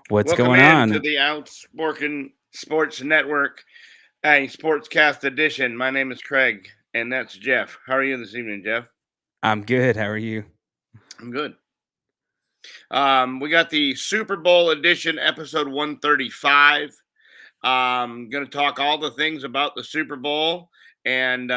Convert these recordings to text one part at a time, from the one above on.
What's Welcome going in to on? the Outspoken Sports Network, a Sportscast edition. My name is Craig, and that's Jeff. How are you this evening, Jeff? I'm good. How are you? I'm good. We got the Super Bowl edition, episode 135. Going to talk all the things about the Super Bowl and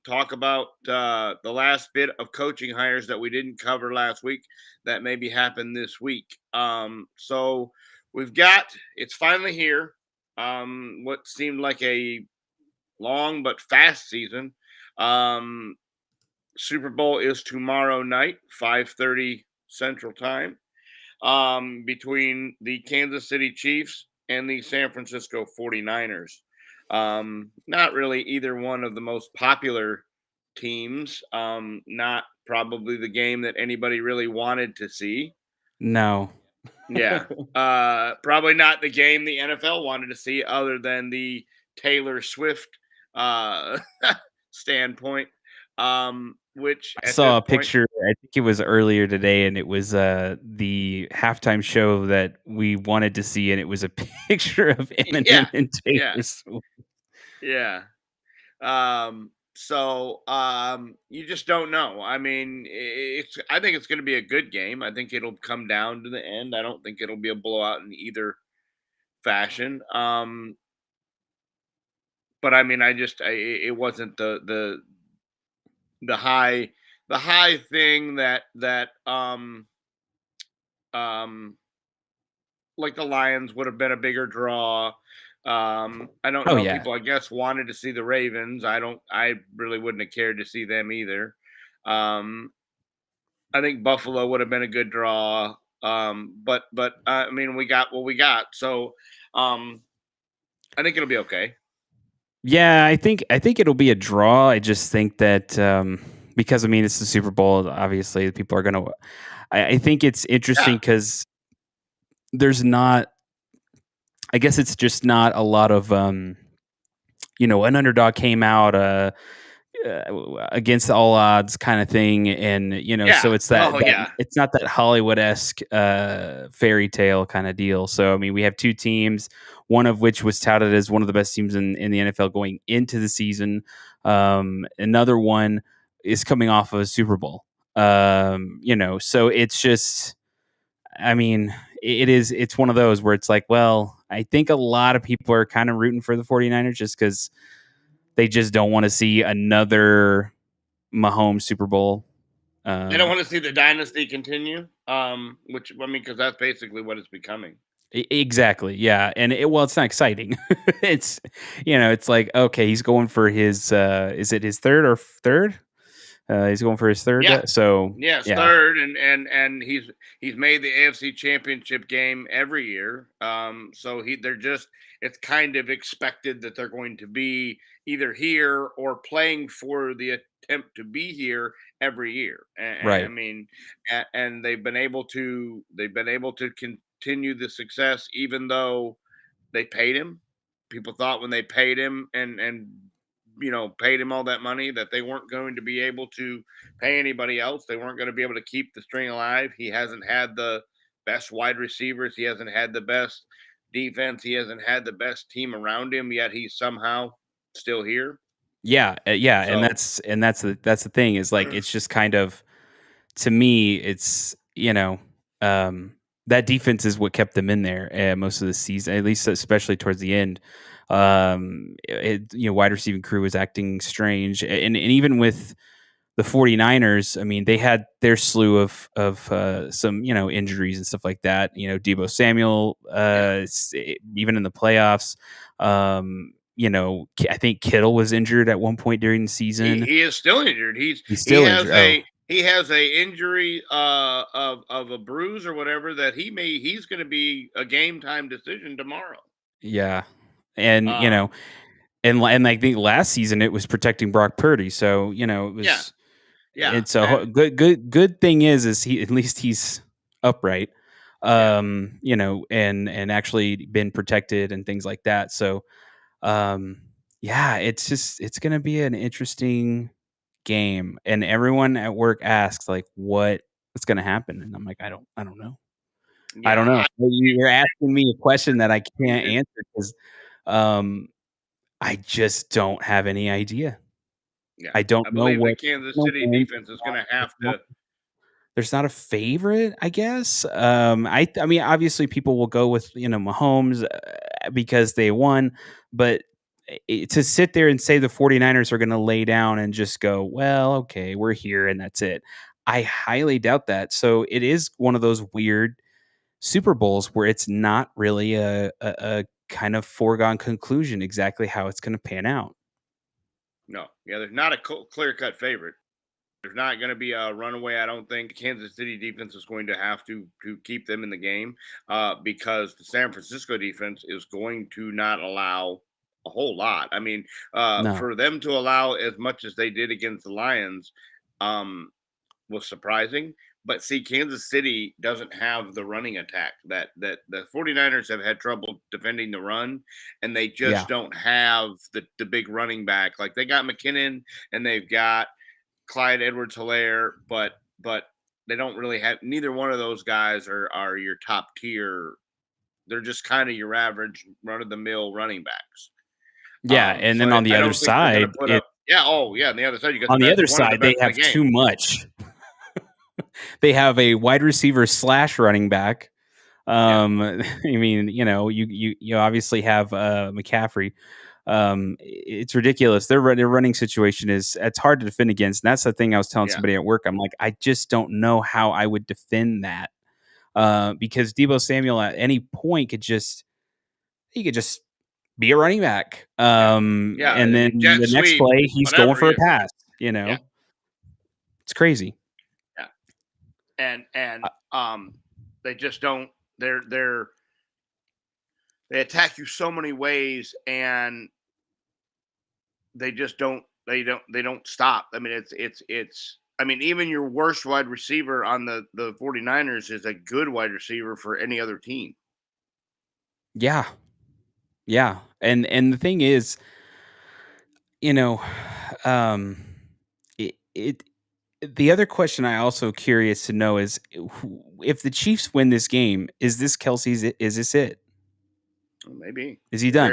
talk about the last bit of coaching hires that we didn't cover last week that maybe happened this week. So we've got it's finally here. What seemed like a long but fast season. Um, Super Bowl is tomorrow night, 5:30 Central Time, between the Kansas City Chiefs and the San Francisco 49ers. Not really either one of the most popular teams. Not probably the game that anybody really wanted to see. No. Yeah. Probably not the game the NFL wanted to see, other than the Taylor Swift uh, standpoint. Which I at this saw a point, picture, I think it was earlier today, and it was the halftime show that we wanted to see, and it was a picture of yeah, Eminem and yeah, Taylor Swift. yeah. You just don't know. I mean, I think it's going to be a good game. I think it'll come down to the end. I don't think it'll be a blowout in either fashion. But I mean, it wasn't the high the high thing that um like the Lions would have been a bigger draw. I don't Oh know. yeah. People, I guess, wanted to see the Ravens. I don't. I really wouldn't have cared to see them either. Um, I think Buffalo would have been a good draw. But I mean, we got what we got. So um, I think it'll be okay. Yeah, I think it'll be a draw. I just think that because I mean it's the Super Bowl, obviously people are gonna I think it's interesting Yeah. because there's not I guess it's just not a lot of an underdog came out against all odds kind of thing, and so Yeah. it's Oh yeah. it's not that Hollywood-esque fairy tale kind of deal. So I mean, we have two teams, one of which was touted as one of the best teams in the NFL going into the season. Another one is coming off of a Super Bowl. So it's just, I mean, it's one of those where it's like, well, I think a lot of people are kind of rooting for the 49ers just because they just don't want to see another Mahomes Super Bowl. I don't Um, want to see the dynasty continue. Which I mean, because that's basically what it's becoming. exactly, yeah, and well, it's not exciting. it's it's like, okay, he's going for his. Is it his third or third? He's going for his third. Yeah. So Yes, yeah, third, and he's made the AFC Championship game every year. So they're just it's kind of expected that they're going to be either here or playing for the attempt to be here every year. And I right. mean, and they've been able to continue the success even though they paid him. People thought when they paid him and paid him all that money that they weren't going to be able to pay anybody else. They weren't going to be able to keep the string alive. He hasn't had the best wide receivers. He hasn't had the best defense. He hasn't had the best team around him. Yet he's somehow still here. Yeah, yeah, and So that's the thing is like it's just kind of, to me, it's that defense is what kept them in there most of the season, at least especially towards the end. Wide receiving crew was acting strange, and even with the 49ers, I mean, they had their slew of some injuries and stuff like that. Debo Samuel, yeah, even in the playoffs. I think Kittle was injured at one point during the season. he is still injured. He's still injured. Oh, He has a injury of a bruise or whatever that he's going to be a game time decision tomorrow. yeah, and Um, and I think last season it was protecting Brock Purdy. So it yeah, was. yeah, It's a and good thing is he, at least he's upright, yeah. and actually been protected and things like that. So um, yeah, it's gonna be an interesting game, and everyone at work asks like what's gonna happen, and I'm like, I don't know. I don't know. Yeah, You're asking me a question that I can't answer because I just don't have any idea. yeah. I don't I know believe the what Kansas no City wins. defense is going to There's have not to. there's not a favorite, I guess. I mean, obviously, people will go with Mahomes because they won, but to sit there and say the 49ers are going to lay down and just go, well, okay, we're here and that's it. I highly doubt that. So it is one of those weird Super Bowls where it's not really a kind of foregone conclusion exactly how it's going to pan out. No, yeah, there's not a clear cut favorite. There's not going to be a runaway. I don't think the Kansas City defense is going to have to keep them in the game because the San Francisco defense is going to not allow a whole lot. I mean, No. for them to allow as much as they did against the Lions um, was surprising. But see, Kansas City doesn't have the running attack that the 49ers have had trouble defending the run, and they Yeah. just don't have the big running back. Like they got McKinnon and they've got Clyde Edwards-Helaire, but they don't really have neither one of those guys are your top tier. They're just kind of your average run of the mill running backs. Yeah, and So then I don't think they're going to put up. Yeah. Oh, yeah. On the other side, you got the on the best, other one of the side, they best in the have game. too much. They have a wide receiver / running back. I mean, you obviously have McCaffrey. It's ridiculous. Their running situation it's hard to defend against. And that's the thing I was telling Yeah. somebody at work. I'm like, I just don't know how I would defend that because Deebo Samuel at any point could just be a running back. Yeah. And then Jet the next sweep, play, he's going whatever. for a Yeah. pass. Yeah. It's crazy. Yeah. And they just don't. They attack you so many ways, and they just don't. They don't stop. I mean, it's. I mean, even your worst wide receiver on the 49ers is a good wide receiver for any other team. Yeah. Yeah. And the thing is, you know, um, it the other question I also curious to know is if the Chiefs win this game, is this Kelsey's? Is this it? Well, maybe Is he done?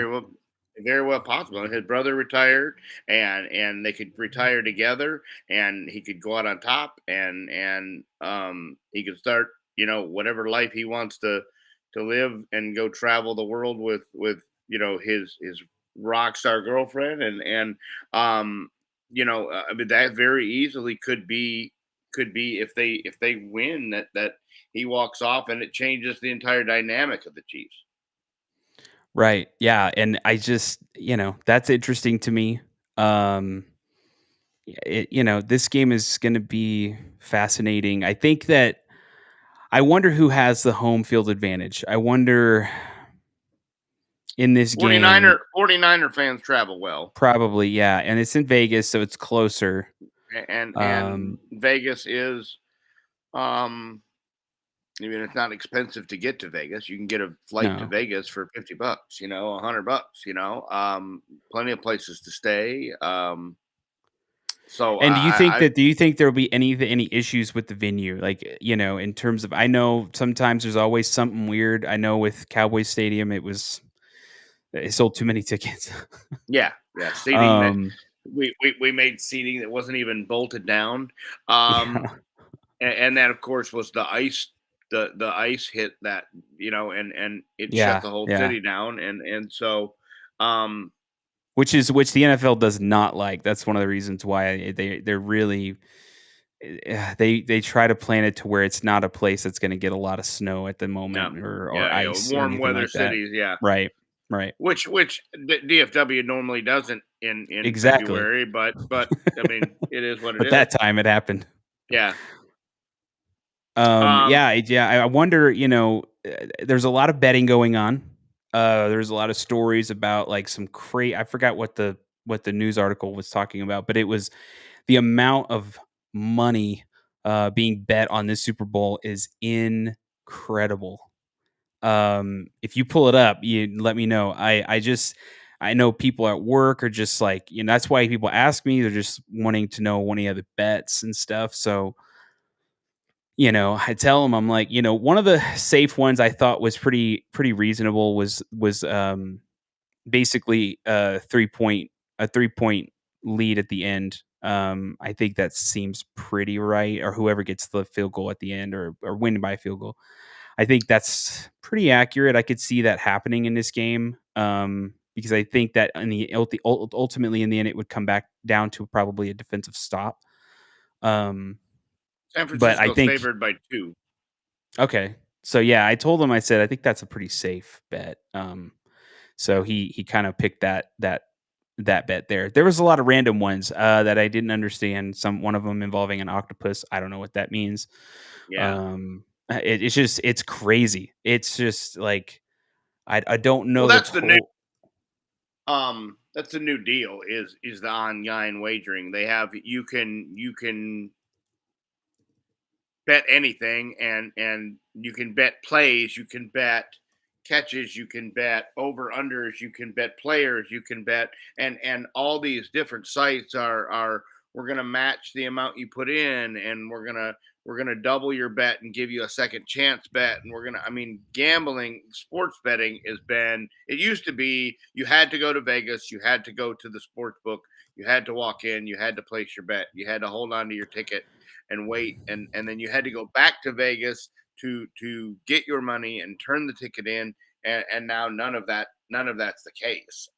very well possible. And his brother retired, and they could retire together, and he could go out on top, and he could start whatever life he wants to live and go travel the world with his rock star girlfriend and I mean that very easily could be if they win that he walks off and it changes the entire dynamic of the Chiefs. Right. Yeah. And I just, that's interesting to me. Um, this game is going to be fascinating. I think that I wonder who has the home field advantage. I wonder in this game, 49er fans travel well, probably, yeah. And it's in Vegas, so it's closer. and Vegas is um I mean, it's not expensive to get to Vegas. You can get a flight to No. Vegas for $50, $100, plenty of places to stay. So And I do you think there'll be any issues with the venue? Like, in terms of, I know sometimes there's always something weird. I know with Cowboys Stadium, it sold too many tickets. yeah, seating that um, we made seating that wasn't even bolted down. yeah, And that of course was the ice. The ice hit that, and it shut yeah, the whole yeah. city down, and so um Which the NFL does not like. That's one of the reasons why they're really they try to plan it to where it's not a place that's going to get a lot of snow at the no, moment or yeah, ice or warm anything weather like that. cities, yeah. Right. Right. Which DFW normally doesn't in Exactly. February, but I mean, it is what it But is. that time it happened. Yeah. Um, Yeah. I wonder. There's a lot of betting going on. There's a lot of stories about like some I forgot what the news article was talking about, but it was the amount of money being bet on this Super Bowl is incredible. If you pull it up, you let me know. I know people at work are just like, that's why people ask me. They're just wanting to know any of the bets and stuff. So I tell them, I'm like, one of the safe ones I thought was pretty reasonable was basically a 3-point lead at the end. I think that seems pretty right, or whoever gets the field goal at the end, or win by a field goal. I think that's pretty accurate. I could see that happening in this game, because I think that ultimately in the end it would come back down to probably a defensive stop. Um, San but I Francisco's think favored by 2. okay, so yeah, I told him, I said I think that's a pretty safe bet. So he kind of picked that bet there. There was a lot of random ones that I didn't understand. One of them involving an octopus. I don't know what that means. Yeah. It's crazy. It's just like I don't Well, know the that's the new deal is the online wagering. They have you can bet anything, and you can bet plays, you can bet catches, you can bet over unders, you can bet players, you can bet, and all these different sites are we're going to match the amount you put in, and we're going to double your bet and give you a second chance bet, and we're going to, I mean, gambling, sports betting has been, it used to be you had to go to Vegas, you had to go to the sports book, you had to walk in, you had to place your bet, you had to hold on to your ticket and wait, and then you had to go back to Vegas to get your money and turn the ticket in, and now none of that's the case.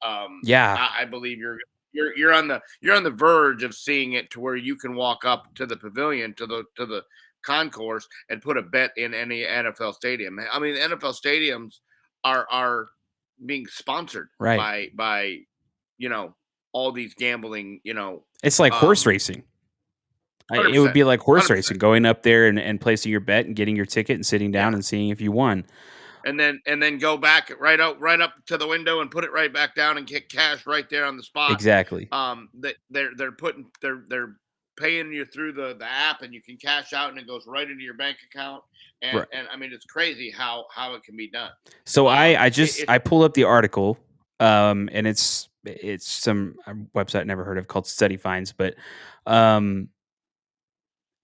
yeah, I believe you're on the verge of seeing it to where you can walk up to the pavilion, to the concourse, and put a bet in any NFL stadium. I mean, the NFL stadiums are being sponsored right. by all these gambling, It's like horse um racing. It would 100%, be like horse 100%. racing, going up there and placing your bet and getting your ticket and sitting down Yeah. and seeing if you won. And then go back right up to the window and put it right back down and get cash right there on the spot. Exactly. That they're paying you through the app, and you can cash out and it goes right into your bank account. and Right. and I mean, it's crazy how it can be done. So It I pull up the article, and it's some website I never heard of called Study Finds, but um,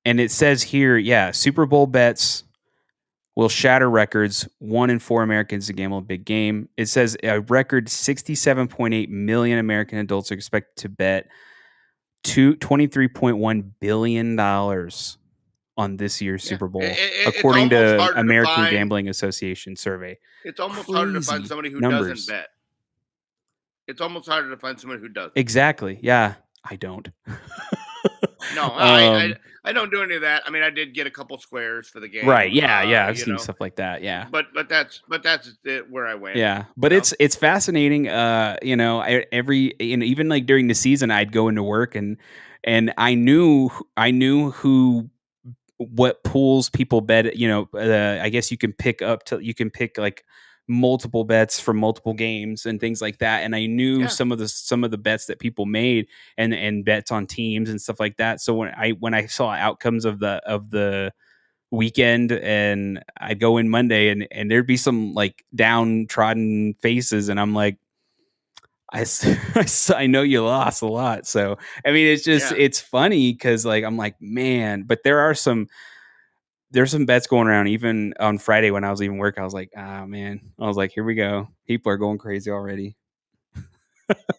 and it says here, yeah, Super Bowl bets will shatter records. 1 in 4 Americans to gamble a big game. It says a record 67.8 million American adults are expected to bet $23.1 billion on this year's Yeah, Super Bowl, it's according almost to harder to American find. Gambling Association survey. It's almost harder to find Crazy somebody who doesn't numbers. bet. It's almost harder to find someone who doesn't. Exactly. Yeah, I don't. No, I I um, I don't do any of that. I mean, I did get a couple squares for the right. game, Yeah. Yeah. I've seen stuff like that. Yeah. but that's it, where I went. Yeah, You but know. it's fascinating. During the season, I'd go into work and I knew who what pools people bet. I guess you can pick like multiple bets from multiple games and things like that. And I knew Yeah, some of the bets that people made and bets on teams and stuff like that. So when I saw outcomes of the weekend, and I'd go in Monday and there'd be some like downtrodden faces, and I'm like, I know you lost a lot. So I mean, yeah, it's funny because like I'm like, man, but there's some bets going around even on Friday when I was leaving work. I was like, ah, man, I was like, here we go, people are going crazy already.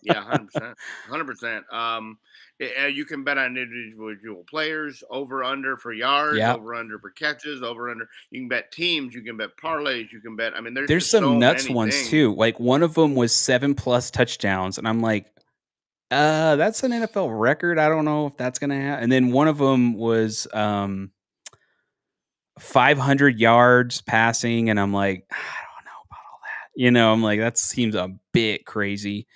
yeah, 100%, 100%. You can bet on individual players, over under for yards, Yeah, over under for catches, over under. You can bet teams, you can bet parlays, you can bet. I mean, there's there's just some so nuts many ones things. too. Like one of them was 7+ touchdowns, and I'm like, that's an NFL record. I don't know if that's gonna happen. And then one of them was 500 yards passing, and I'm like, I don't know about all that. I'm like, that seems a bit crazy.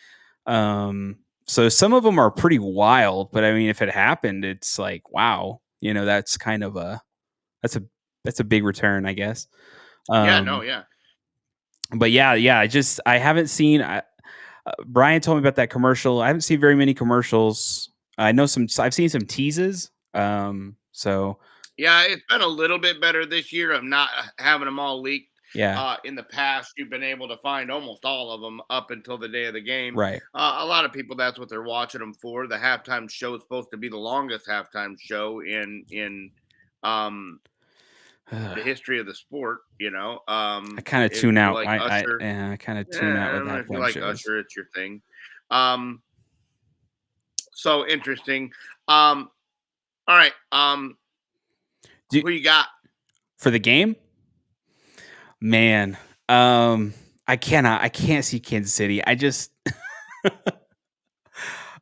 So some of them are pretty wild, but I mean, if it happened, it's like, wow. That's kind of that's a that's a big return, I guess. Yeah, no, Um, yeah. but yeah, I haven't seen. Brian told me about that commercial. I haven't seen very many commercials. I know some. I've seen some teases. So Yeah, it's been a little bit better this year of not having them all leaked. yeah, In the past, you've been able to find almost all of them up until the day of the game. right. A lot of people, that's what they're watching them for. The halftime show is supposed to be the longest halftime show in um, the history of the sport. I kind of If tune you out. like Usher, I kind of tune out with yeah, if you halftime like shows. Usher, it's your thing. Um, so interesting. Um, all right. Do, Who you got? for the game, man, I can't see Kansas City. I just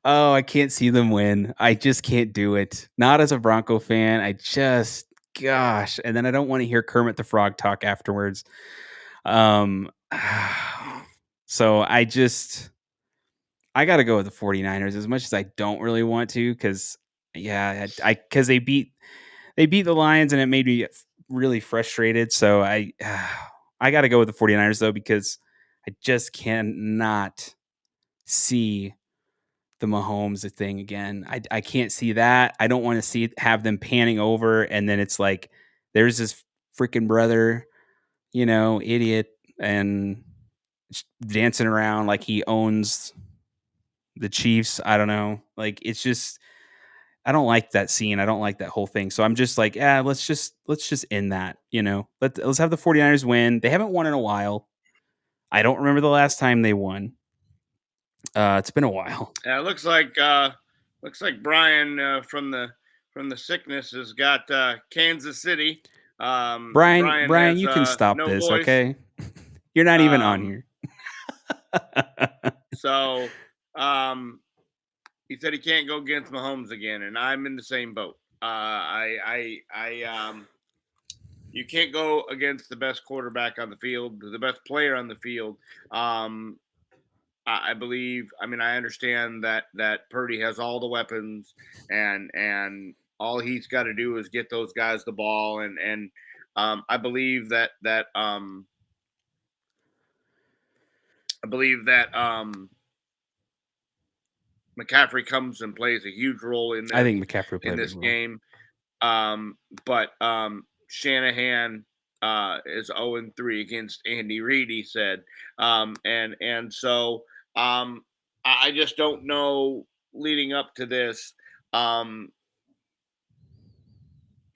oh, I can't see them win. I just can't do it. Not as a Bronco fan. I just gosh, and then I don't want to hear Kermit the Frog talk afterwards. Um so I got to go with the 49ers as much as I don't really want to cuz yeah, I cuz they beat the Lions and it made me really frustrated. So I got to go with the 49ers though because I just cannot see the Mahomes thing again. I can't see that. I don't want to have them panning over and then it's like there's this freaking brother, idiot and dancing around like he owns the Chiefs. I don't know. Like it's just I don't like that scene. I don't like that whole thing. So I'm just like, yeah, let's just end that, Let's have the 49ers win. They haven't won in a while. I don't remember the last time they won. It's been a while. Yeah, looks like Brian from the sickness has got Kansas City. Brian Brian, has you can stop no this, voice. okay? You're not even on Um, here. so um, he said he can't go against Mahomes again, and I'm in the same boat. You can't go against the best quarterback on the field, the best player on the field. Um, I believe. I mean, I understand that Purdy has all the weapons, and all he's got to do is get those guys the ball, and I believe that I believe that McCaffrey comes and plays a huge role in I this think McCaffrey will play in a big this role. game. But Shanahan is 0-3 against Andy Reid. He said, and so I just don't know leading up to this um,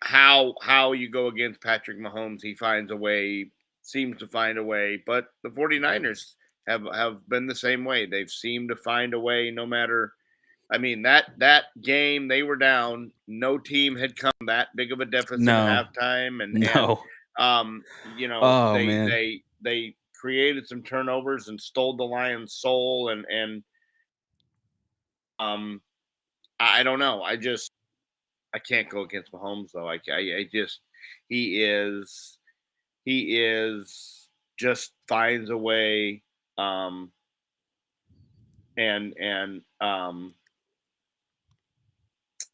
how you go against Patrick Mahomes. He finds a way, seems to find a way, but the 49ers have been the same way. They've seemed to find a way no matter. I mean that game they were down. No team had come that big of a deficit at No. halftime, and No. Oh, man. they created some turnovers and stole the Lions' soul, and um I don't know. I can't go against Mahomes though. I just he is he is just finds a way, um and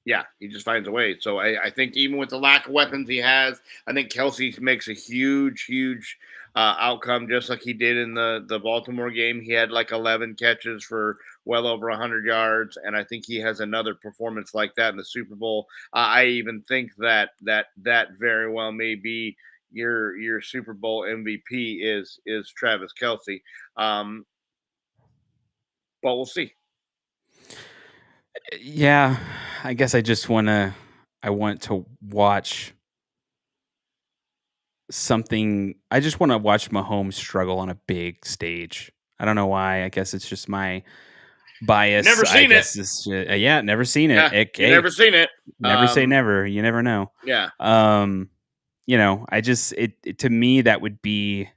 yeah, he just finds a way. So I think even with the lack of weapons he has, I think Kelsey makes a huge outcome, just like he did in the Baltimore game. He had like 11 catches for well over 100 yards, and I think he has another performance like that in the Super Bowl. I even think that very well may be your Super Bowl MVP is Travis Kelsey. Um, but we'll see. Yeah. I guess I want to watch something. I just want to watch Mahomes struggle on a big stage. I don't know why. I guess it's just my bias. Never I seen it. guess it's yeah, never seen it. Yeah, you never Hey, seen it. never say never. You never know. Yeah. Um, I just to me that would be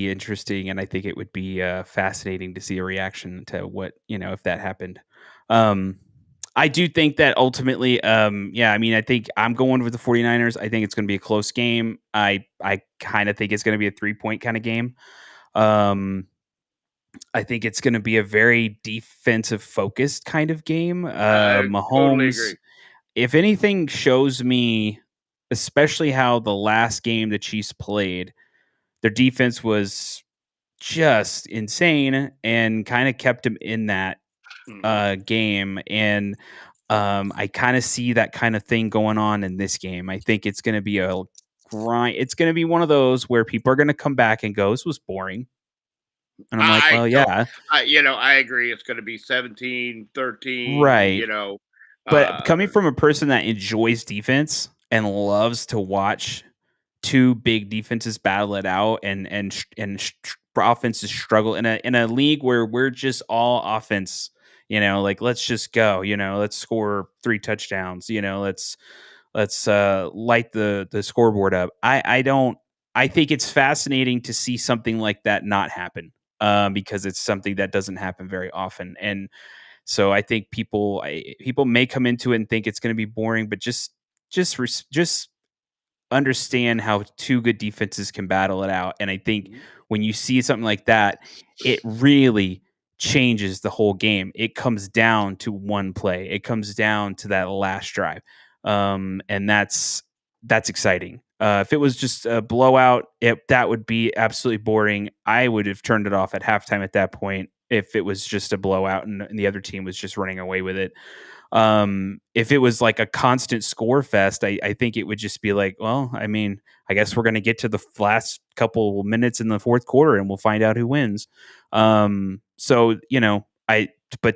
interesting, and I think it would be fascinating to see a reaction to what if that happened. Um, I do think that ultimately, yeah, I mean, I think I'm going with the 49ers. I think it's going to be a close game. I kind of think it's going to be a 3-point kind of game. Um, I think it's going to be a very defensive focused kind of game. I totally Mahomes, agree. if anything, shows me, especially how the last game the Chiefs played, their defense was just insane and kind of kept him in that Mhm. game. And I kind of see that kind of thing going on in this game. I think it's going to be a grind. It's going to be one of those where people are going to come back and go, "This was boring," and I'm like, I "Well, don't yeah, I agree. It's going to be 17-13, right." But coming uh from a person that enjoys defense, and loves to watch two big defenses battle it out and offenses struggle in a league where we're just all offense. Like let's just go. Let's score 3 touchdowns. Let's light the scoreboard up. I don't. I think it's fascinating to see something like that not happen, because it's something that doesn't happen very often. And so I think people may come into it and think it's going to be boring, but just understand how two good defenses can battle it out. And I think when you see something like that, it really changes the whole game. It comes down to one play. It comes down to that last drive. And that's exciting. If it was just a blowout, that would be absolutely boring. I would have turned it off at halftime at that point if it was just a blowout and the other team was just running away with it. If it was like a constant score fest, I think it would just be like, well, I mean, I guess we're going to get to the last couple minutes in the fourth quarter and we'll find out who wins. But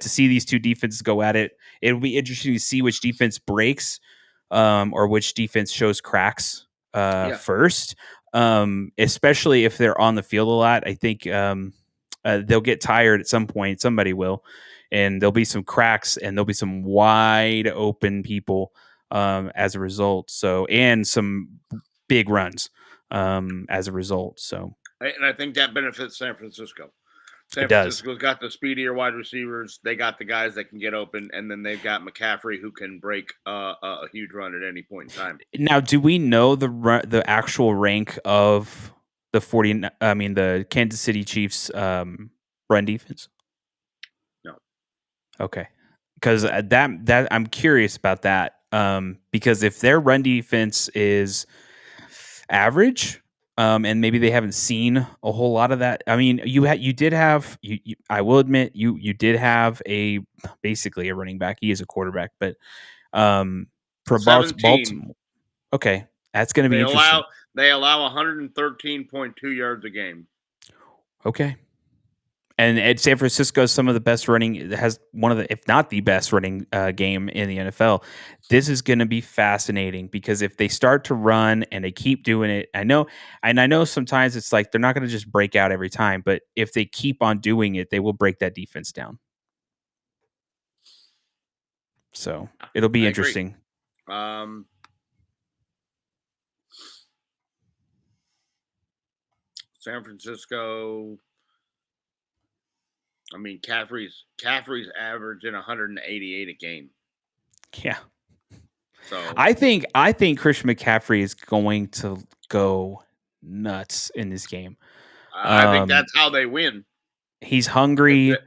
to see these two defenses go at it, it'll be interesting to see which defense breaks, or which defense shows cracks, first. Especially if they're on the field a lot. I think, they'll get tired at some point. Somebody will, and there'll be some cracks and there'll be some wide open people, as a result. So, and some big runs, as a result. So And I think that benefits San Francisco. San it does. Francisco's got the speedier wide receivers. They got the guys that can get open, and then they've got McCaffrey who can break a huge run at any point in time. Now, do we know the actual rank of the Kansas City Chiefs, run defense? No. Okay. Because that I'm curious about that. Because if their run defense is average, and maybe they haven't seen a whole lot of that. I mean, you did have I will admit you did have basically a running back. He is a quarterback, but for 17. Baltimore, okay, that's going to be interesting. They allow 113.2 yards a game. Okay. And at San Francisco, some of the best running, has one of the, if not the best running, game in the NFL. This is going to be fascinating because if they start to run and they keep doing it, I know sometimes it's like they're not going to just break out every time, but if they keep on doing it, they will break that defense down. So it'll be interesting. San Francisco. I mean, Caffrey's averaging 188 a game. Yeah. So I think Christian McCaffrey is going to go nuts in this game. I think that's how they win. He's hungry.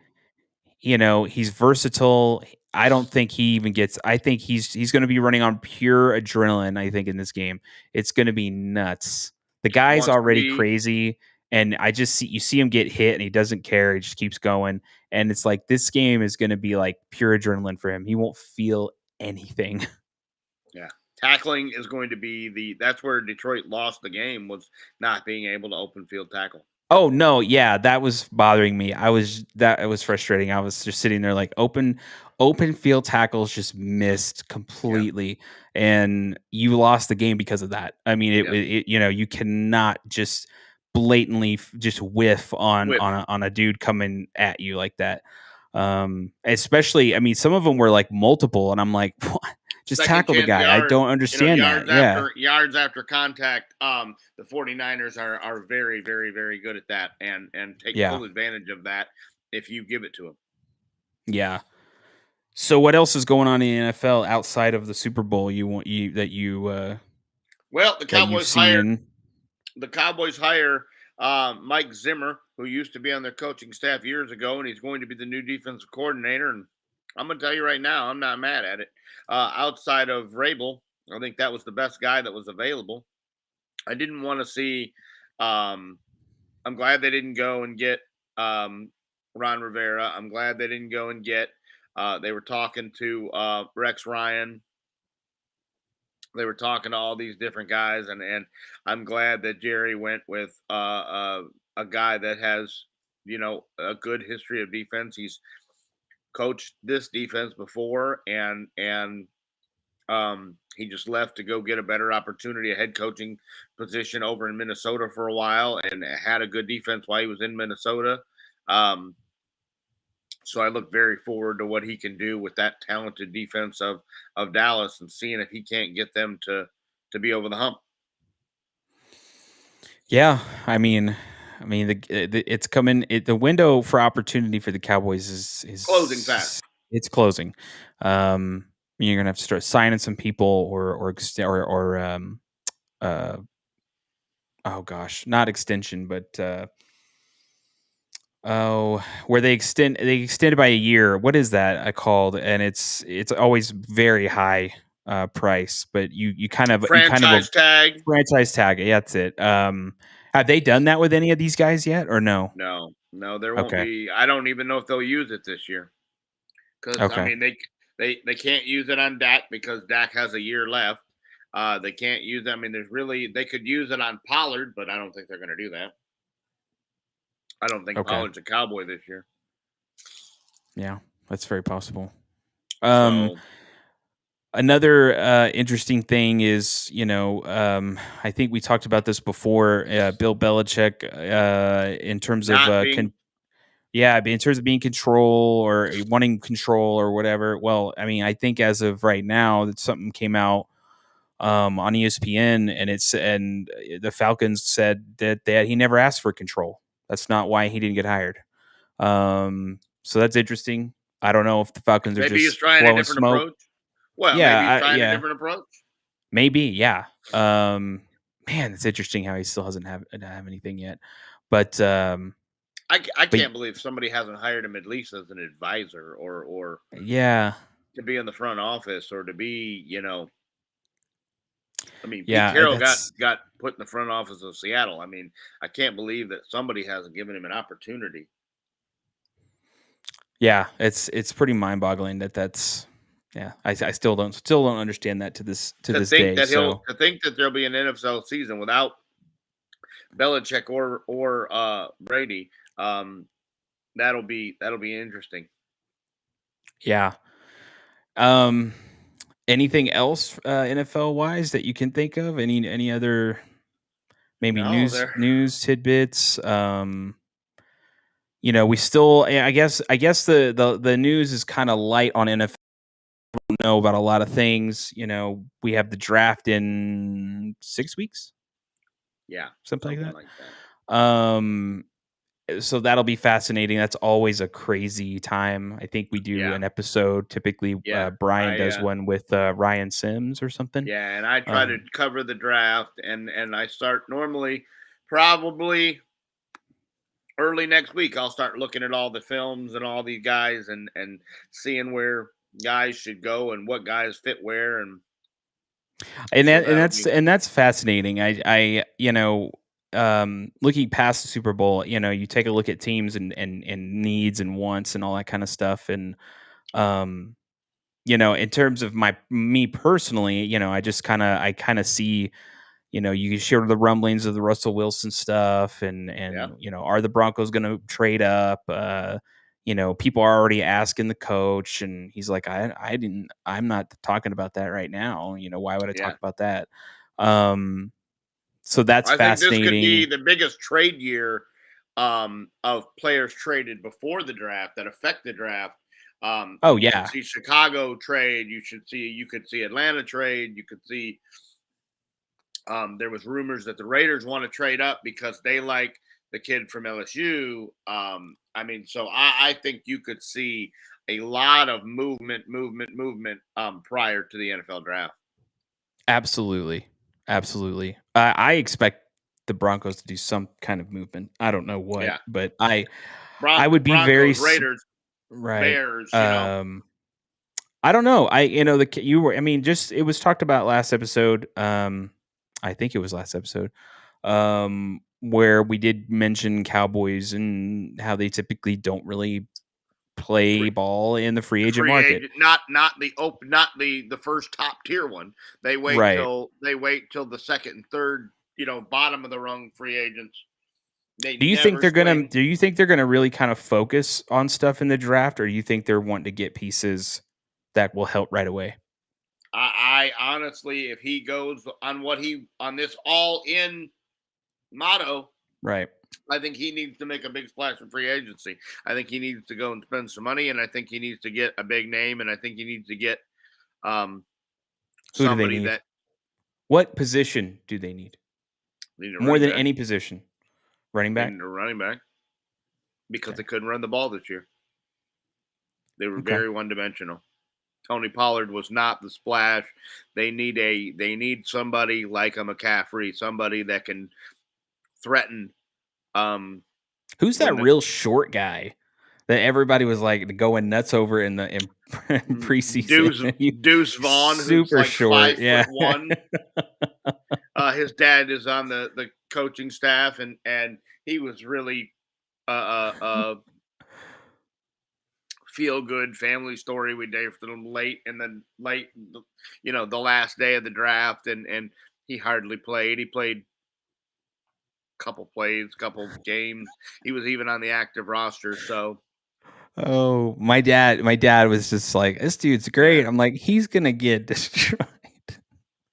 He's versatile. I don't think he even gets. I think he's going to be running on pure adrenaline. I think in this game, it's going to be nuts. The guy's already crazy, and you see him get hit, and he doesn't care. He just keeps going, and it's like this game is going to be like pure adrenaline for him. He won't feel anything. Yeah, tackling is going to be that's where Detroit lost the game, was not being able to open field tackle. Oh no, yeah, that was bothering me. It was frustrating. I was just sitting there like open field tackles just missed completely, and you lost the game because of that. I mean, you cannot just blatantly just whiff on a dude coming at you like that. Especially, I mean, some of them were like multiple, and I'm like, what? Just tackle the guy. I don't understand that. Yards after contact. The 49ers are very, very, very good at that and take full advantage of that if you give it to them. Yeah. So what else is going on in the NFL outside of the Super Bowl? Well, the Cowboys hire Mike Zimmer, who used to be on their coaching staff years ago, and he's going to be the new defensive coordinator. And I'm going to tell you right now, I'm not mad at it. Outside of Vrabel, I think that was the best guy that was available. I didn't want to see. I'm glad they didn't go and get Ron Rivera. I'm glad they didn't go and get. They were talking to Rex Ryan. They were talking to all these different guys, and I'm glad that Jerry went with a guy that has a good history of defense. He's coached this defense before, and He just left to go get a better opportunity, a head coaching position over in Minnesota for a while, and had a good defense while he was in Minnesota. Um, so I look very forward to what he can do with that talented defense of Dallas, and seeing if he can't get them to be over the hump. Yeah, it's coming. The window for opportunity for the Cowboys Closing fast. is it's closing. You're gonna have to start signing some people, uh, oh gosh, not extension, but where they extended by a year. What is that called? And it's always very high price, but you kind of Franchise tag. franchise tag. Yeah, that's it. Have they done that with any of these guys yet, or no? No, there won't Okay. be. I don't even know if they'll use it this year, because I Okay. mean they can't use it on Dak because Dak has a year left. They can't use. I mean, they could use it on Pollard, but I don't think they're going to do that. I don't think Okay. Pollard's a Cowboy this year. Yeah, that's very possible. Um, So Another interesting thing is, I think we talked about this before. Bill Belichick, in terms of not being yeah, in terms of being control or wanting control or whatever. Well, I mean, I think as of right now, that something came out on ESPN, and the Falcons said that he never asked for control. That's not why he didn't get hired. So that's interesting. I don't know if the Falcons are maybe he's just trying a blowing different smoke. approach. Well, maybe he's trying a different approach. Maybe, yeah. Man, it's interesting how he still hasn't have anything yet. But I but can't believe somebody hasn't hired him at least as an advisor, or yeah, to be in the front office, or to be, I mean, Pete yeah, Carroll that's got put in the front office of Seattle. I mean, I can't believe that somebody hasn't given him an opportunity. yeah, it's pretty mind-boggling that's yeah. I still don't understand that to To this think day. that So there'll be an NFL season without Belichick or Brady, that'll be interesting. yeah. Um, Anything else NFL wise that you can think of? Any other maybe No, news tidbits? We still, I guess the news is kind of light on NFL. Don't know about a lot of things. We have the draft in 6 weeks, yeah, something something like like that. that. So that'll be fascinating. That's always a crazy time. I think we do Yeah, an episode. Typically, yeah. Brian I does one with Ryan Sims or something. Yeah, and I try to Um, cover the draft, and I start normally probably early next week. I'll start looking at all the films and all these guys, and seeing where guys should go and what guys fit where, and and so that and that'll that's be and that's fascinating. Looking past the Super Bowl, you take a look at teams and needs and wants and all that kind of stuff, and um, in terms of me personally, I kind of see, you can share the rumblings of the Russell Wilson stuff, yeah, are the Broncos going to trade up? People are already asking the coach, and he's like, I'm not talking about that right now. Why would I yeah. talk about that? Um, so that's I think this could be fascinating. the biggest trade year of players traded before the draft that affect the draft. Oh You should yeah, see Chicago trade. You could see Atlanta trade. You could see there was rumors that the Raiders want to trade up because they like the kid from LSU. I mean, so I think you could see a lot of movement prior to the NFL draft. absolutely, absolutely. I expect the Broncos to do some kind of movement. I don't know what, Yeah, but I would be very Broncos, Raiders, right. Bears. I don't know. You were. I mean, just it was talked about last episode. I think it was last episode. Where we did mention Cowboys and how they typically don't really play Free, ball in the free agent free market. agent, not the first top tier one. Right. They wait till the second and third, bottom of the rung free agents. They Do you think never they're gonna? swing. Do you think they're gonna really kind of focus on stuff in the draft, or do you think they're wanting to get pieces that will help right away? I honestly, if he goes on this all in motto, Right. I think he needs to make a big splash in free agency. I think he needs to go and spend some money, and I think he needs to get a big name, and I think he needs to get um, Who do they somebody need? that What position do they need? need a More running than back. any position. Running They back? need a running back because Okay. they couldn't run the ball this year. They were Okay. very one dimensional. Tony Pollard was not the splash. They need somebody like a McCaffrey, somebody that can threaten. Who's that When the real short guy that everybody was like going nuts over in preseason? Deuce He Deuce Vaughn, who's super like short. five Yeah. foot one, his dad is on the coaching staff, and he was really a feel good family story. We drafted him late, and then the last day of the draft, and he hardly played. He played couple plays, couple games. He was even on the active roster. So Oh, my dad was just like, "This dude's great." yeah, I'm like, "He's gonna get destroyed."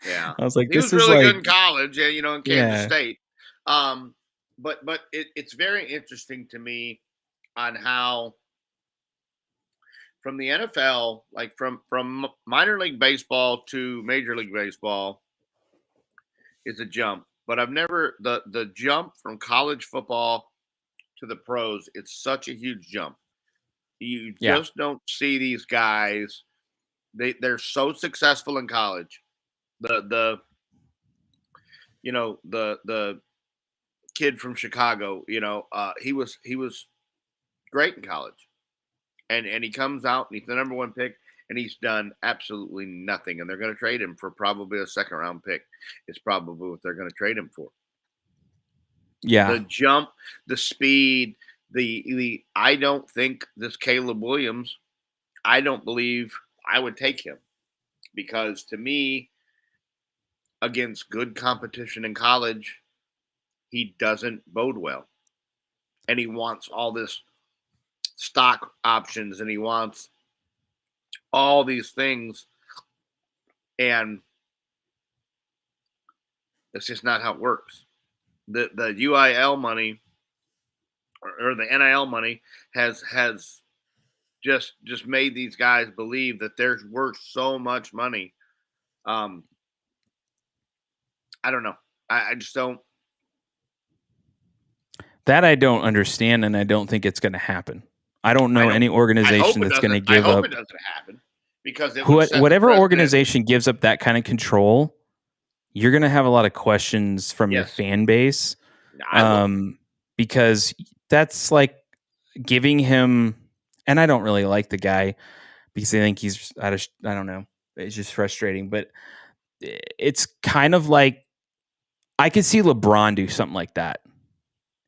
yeah, I was like, he was "This is really good like." in college, in Kansas Yeah. State. But it's very interesting to me on how from the NFL, like from minor league baseball to major league baseball, is a jump. But I've never the jump from college football to the pros. It's such a huge jump. You Yeah. just don't see these guys. They're so successful in college. The the kid from Chicago, he was great in college, and he comes out and he's the number one pick, and he's done absolutely nothing, and they're going to trade him for probably a second round pick. It's probably what they're going to trade him for. Yeah. The jump, the speed, the I don't think this Caleb Williams. I don't believe I would take him because to me, against good competition in college, he doesn't bode well. And he wants all this stock options and he wants all these things. And that's just not how it works. The UIL money or the NIL money has just made these guys believe that they're worth so much money. Um, I don't know. I just don't. That I don't understand, and I don't think it's gonna happen. I don't I know don't. any I hope organization it that's gonna doesn't. I give hope it up doesn't happen because it would set the whatever precedent. organization gives up that kind of control, you're gonna have a lot of questions from your Yes, fan base, I would. because that's like giving him. And I don't really like the guy because I think he's out of. I don't know. It's just frustrating, but it's kind of like I could see LeBron do something like that.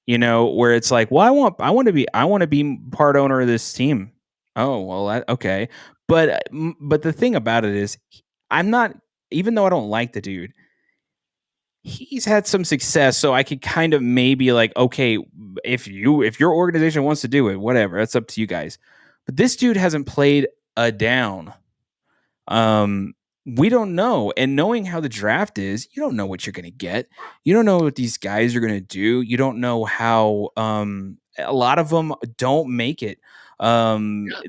Where it's like, well, I want to be part owner of this team. Oh, well, okay. But the thing about it is, I'm not. Even though I don't like the dude, he's had some success, so I could kind of maybe like, okay, if your organization wants to do it, whatever, that's up to you guys. But this dude hasn't played a down. Um, we don't know. And knowing how the draft is, you don't know what you're going to get. You don't know what these guys are going to do. You don't know how a lot of them don't make it. Yeah,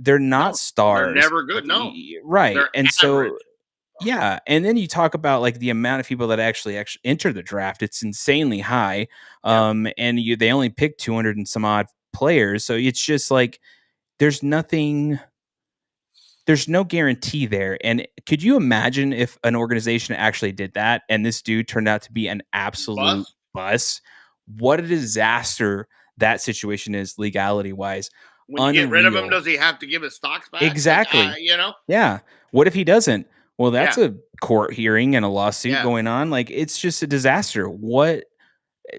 They're not no, they're stars. never good. No, Right. they're And average. so yeah, and then you talk about like the amount of people that actually enter the draft. It's insanely high. Yeah, And they only pick 200 and some odd players. So it's just like there's nothing there's no guarantee there. And could you imagine if an organization actually did that and this dude turned out to be an absolute bust. bust? What a disaster that situation is legality wise. When you get rid of him, Unreal. does he have to give his stocks back? Like, Exactly. you know? Yeah. What if he doesn't? Well, that's Yeah, a court hearing and a lawsuit yeah. going on. Like it's just a disaster. What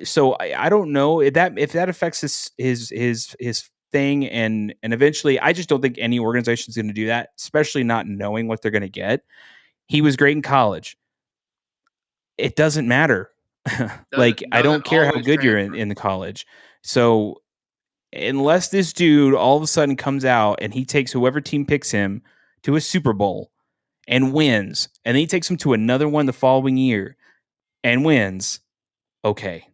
so I don't know if that affects his thing and eventually I just don't think any organization is going to do that, especially not knowing what they're going to get. He was great in college. It doesn't matter. Like I Doesn't don't care how always good you're transfer. in the college. So unless this dude all of a sudden comes out and he takes whoever team picks him to a Super Bowl and wins, and then he takes them to another one the following year and wins, okay.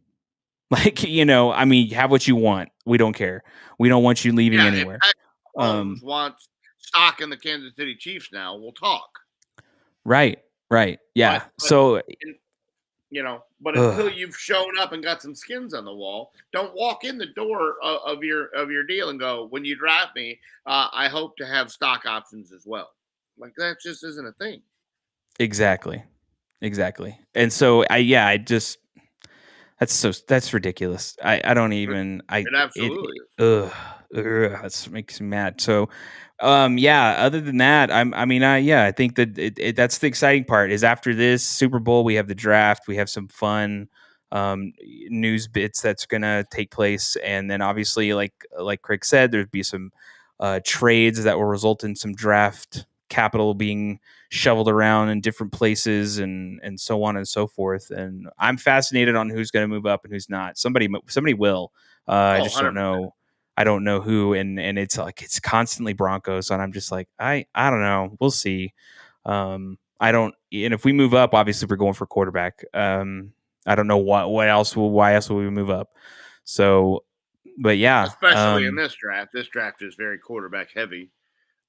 Like, I mean, have what you want. We don't care. We don't want you leaving Yeah, if anywhere. Patrick Mahomes Um, wants stock in the Kansas City Chiefs now, we'll talk. right, right, But yeah. but So, in, but until ugh, you've shown up and got some skins on the wall, don't walk in the door of your deal and go, when you draft me, I hope to have stock options as well. Like that just isn't a thing. exactly, exactly. And so, I just that's ridiculous. I don't It, even it absolutely is. ugh, that makes me mad. So, yeah. Other than that, I think that that's the exciting part. Is after this Super Bowl, we have the draft, we have some fun news bits that's gonna take place, and then obviously, like Craig said, there'd be some trades that will result in some draft capital being shoveled around in different places and so on and so forth. And I'm fascinated on who's going to move up and who's not. Somebody will. I Oh, just don't 100%. know. I don't know who. And it's like it's constantly Broncos, and I'm just like I don't know. We'll see. I don't. And if we move up, obviously we're going for quarterback. I don't know what else will why else will we move up. So, but yeah. Especially in this draft. This draft is very quarterback heavy.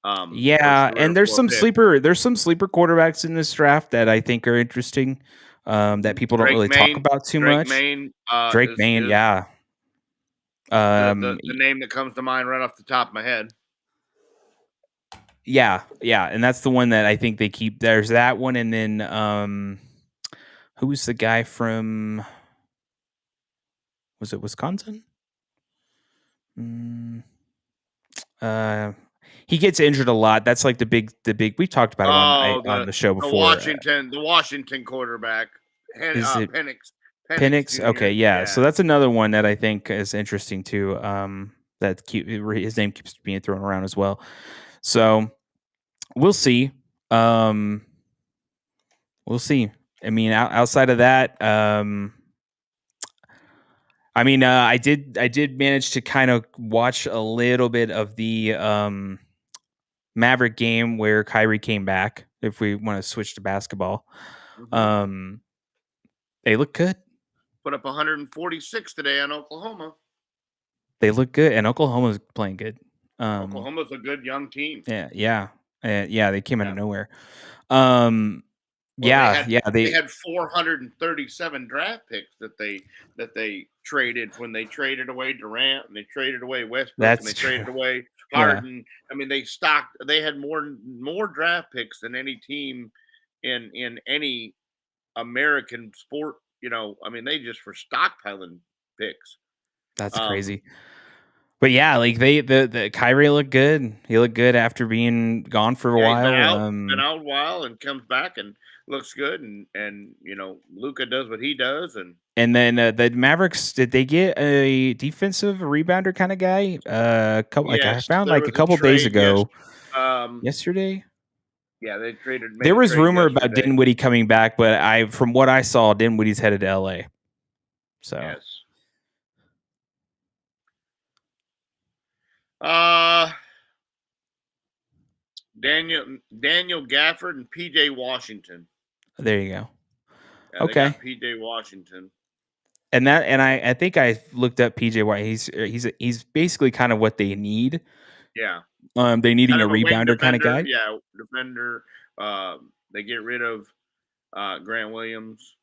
First Yeah, three or and there's four some picks. sleeper quarterbacks in this draft that I think are interesting, that people don't really talk about too Drake much. Maine Drake Mayn, is yeah. the name that comes to mind right off the top of my head. Yeah, and that's the one that I think they keep. There's that one, and then who's the guy from? Was it Wisconsin? Mm, uh, he gets injured a lot. That's like the big. We talked about him Oh, on the show before. The Washington quarterback, Is it Penix Penix? Okay, Jr. yeah. So Yeah, that's another one that I think is interesting too. His name keeps being thrown around as well. So we'll see. Um, we'll see. I mean, outside of that, I did manage to kind of watch a little bit of the Maverick game where Kyrie came back. If we want to switch to basketball, hmm um, they look good. put up 146 today on Oklahoma. They look good, and Oklahoma's playing good. Um, Oklahoma's a good young team. yeah. Yeah, they came out of Yeah. nowhere. Um, Well, yeah, they had 437 draft picks that they traded when they traded away Durant and they traded away Westbrook and they that's true. traded away Yeah, Harden. I mean, they had more draft picks than any team in any American sport. I mean, they just were stockpiling picks. that's Um, crazy. But yeah, like the Kyrie looked good. He looked good after being gone for a yeah, while. been out a while, and comes back and looks good, and Luca does what he does, and And then the Mavericks, did they get a defensive rebounder kind of guy? I yes, found there like a was a couple days trade. Yes, ago, um, yesterday. yeah, made There a was trade rumor about yesterday. Dinwiddie coming back, but from what I saw, Dinwiddie's headed to LA. So Yes. Uh Daniel Gafford and PJ Washington. there you go. Yeah, they Okay. got PJ Washington. And I think I looked up PJ White. He's basically kind of what they need. Yeah. They needing Kind a of a wing rebounder kind of defender. guy. Yeah, defender. They get rid of Grant Williams.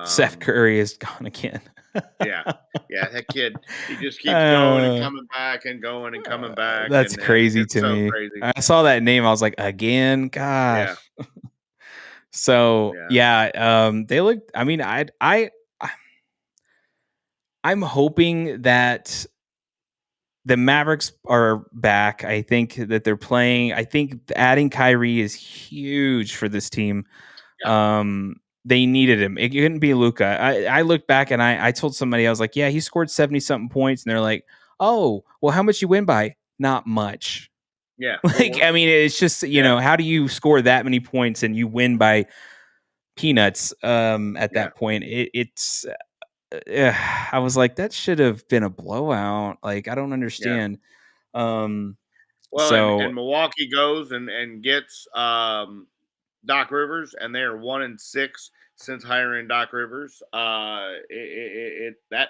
Seth Um, Curry is gone again. yeah. Yeah, that kid, he just keeps going and uh, coming back and going and coming back, that's and crazy it's to so me. crazy. I saw that name. I was like, again, Yeah. gosh. So Yeah. yeah, they look. I mean, I'm hoping that the Mavericks are back. I think that they're playing. I think adding Kyrie is huge for this team. Yeah. They needed him. It couldn't be Luca. I looked back and I told somebody, I was like, yeah, he scored 70 something points, and they're like, oh, well, how much you win by? Not much. Yeah. Like, 4. I mean, it's just, Yeah. how do you score that many points and you win by peanuts? At Yeah. that point, it's. I was like, that should have been a blowout. Like, I don't Yeah. understand. Um, Well, and so Milwaukee goes and gets Doc Rivers, and they are 1-6 since hiring Doc Rivers. That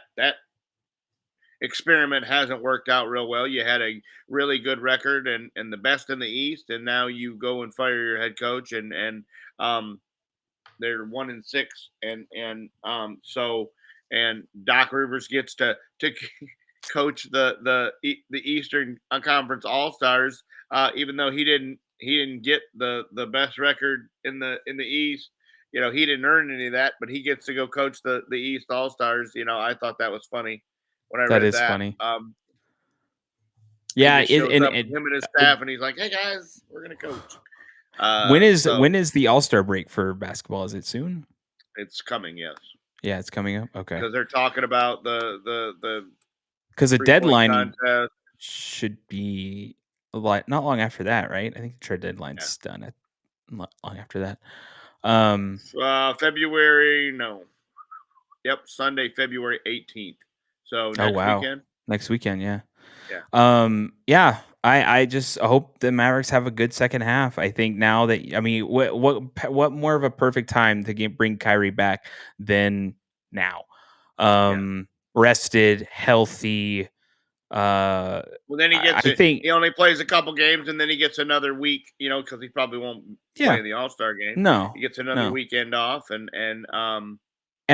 experiment hasn't worked out real well. You had a really good record and the best in the East, and now you go and fire your head coach, and um, they're 1-6, and Doc Rivers gets to coach the Eastern Conference All Stars, even though he didn't get the best record in the East. He didn't earn any of that, but he gets to go coach the East All Stars. I thought that was funny when I That read is that. funny. He Yeah, just shows and up with him and his staff, and he's like, "Hey guys, we're gonna coach." when So is the All-Star break for basketball? Is it soon? it's coming, yes, Yeah, it's coming up. Okay, because they're talking about the because the 3-point deadline contest. should be not long after that, right? I think the trade Yeah. deadline's done at not long after that. February, no. Yep, Sunday, February 18th. So Oh next wow, weekend. next weekend, yeah. Yeah. Yeah, I just hope the Mavericks have a good second half. I think now that I mean, what more of a perfect time to bring Kyrie back than now? Yeah. Rested, healthy. Well, then he I gets I it. think He only plays a couple games, and then he gets another week. Because he probably won't play yeah, in the All Star game. He no, gets another no, weekend off, and and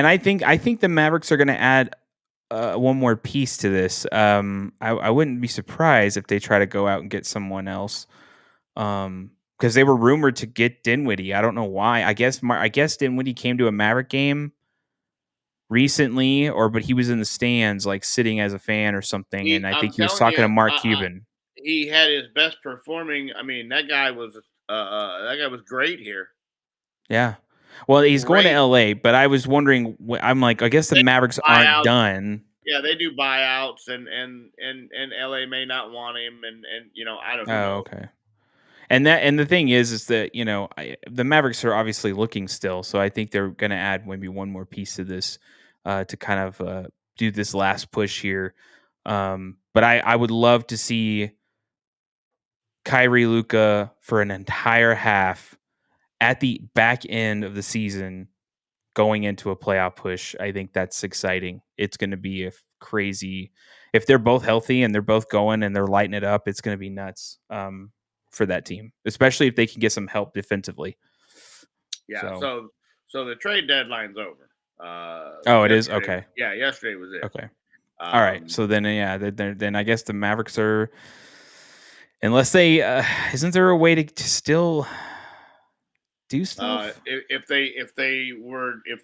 I think the Mavericks are going to add one more piece to this. I wouldn't be surprised if they try to go out and get someone else. Because they were rumored to get Dinwiddie. I don't know why. I guess Dinwiddie came to a Maverick game recently, but he was in the stands, like sitting as a fan or something. And I I'm think he was telling talking you, to Mark Cuban. he had his best performing. I mean, that guy was great here. Yeah. Well, he's going to Great. L.A., but I was wondering. I'm like, I guess the They Mavericks aren't buyouts. done. Yeah, they do buyouts, and LA may not want him, and I don't. Who Oh, knows? okay. And the thing is that the Mavericks are obviously looking still, so I think they're going to add maybe one more piece to this to kind of do this last push here. But I would love to see Kyrie Luka for an entire half at the back end of the season going into a playoff push. I think that's exciting. It's going to be a crazy. If they're both healthy and they're both going and they're lighting it up, it's going to be nuts for that team, especially if they can get some help defensively. Yeah. So, So the trade deadline's over. oh, it is Yesterday. okay. Yeah, yesterday was it. Okay. All right. So then, yeah, then I guess the Mavericks are, unless they, isn't there a way to still do stuff? If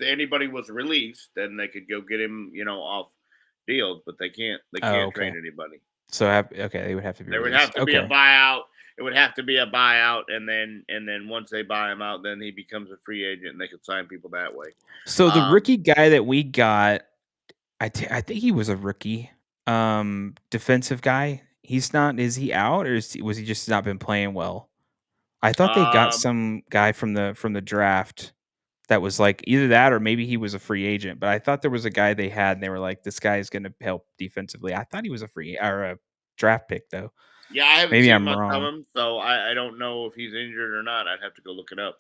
anybody was released, then they could go get him, off deals, but they can't. They Oh, can't okay. trade anybody. So, okay, they would have to be There would have released. to be a Okay. buyout. It would have to be a buyout, and then once they buy him out, then he becomes a free agent, and they could sign people that way. So the Um, rookie guy that we got, I think he was a rookie, defensive guy. He's not. Is he out, or was he just not been playing well? I thought they got um, some guy from the draft that was like either that or maybe he was a free agent. But I thought there was a guy they had, and they were like, "This guy is going to help defensively." I thought he was a free or a draft pick though. yeah, I haven't Maybe seen I'm much of wrong him, so I don't know if he's injured or not. I'd have to go look it up.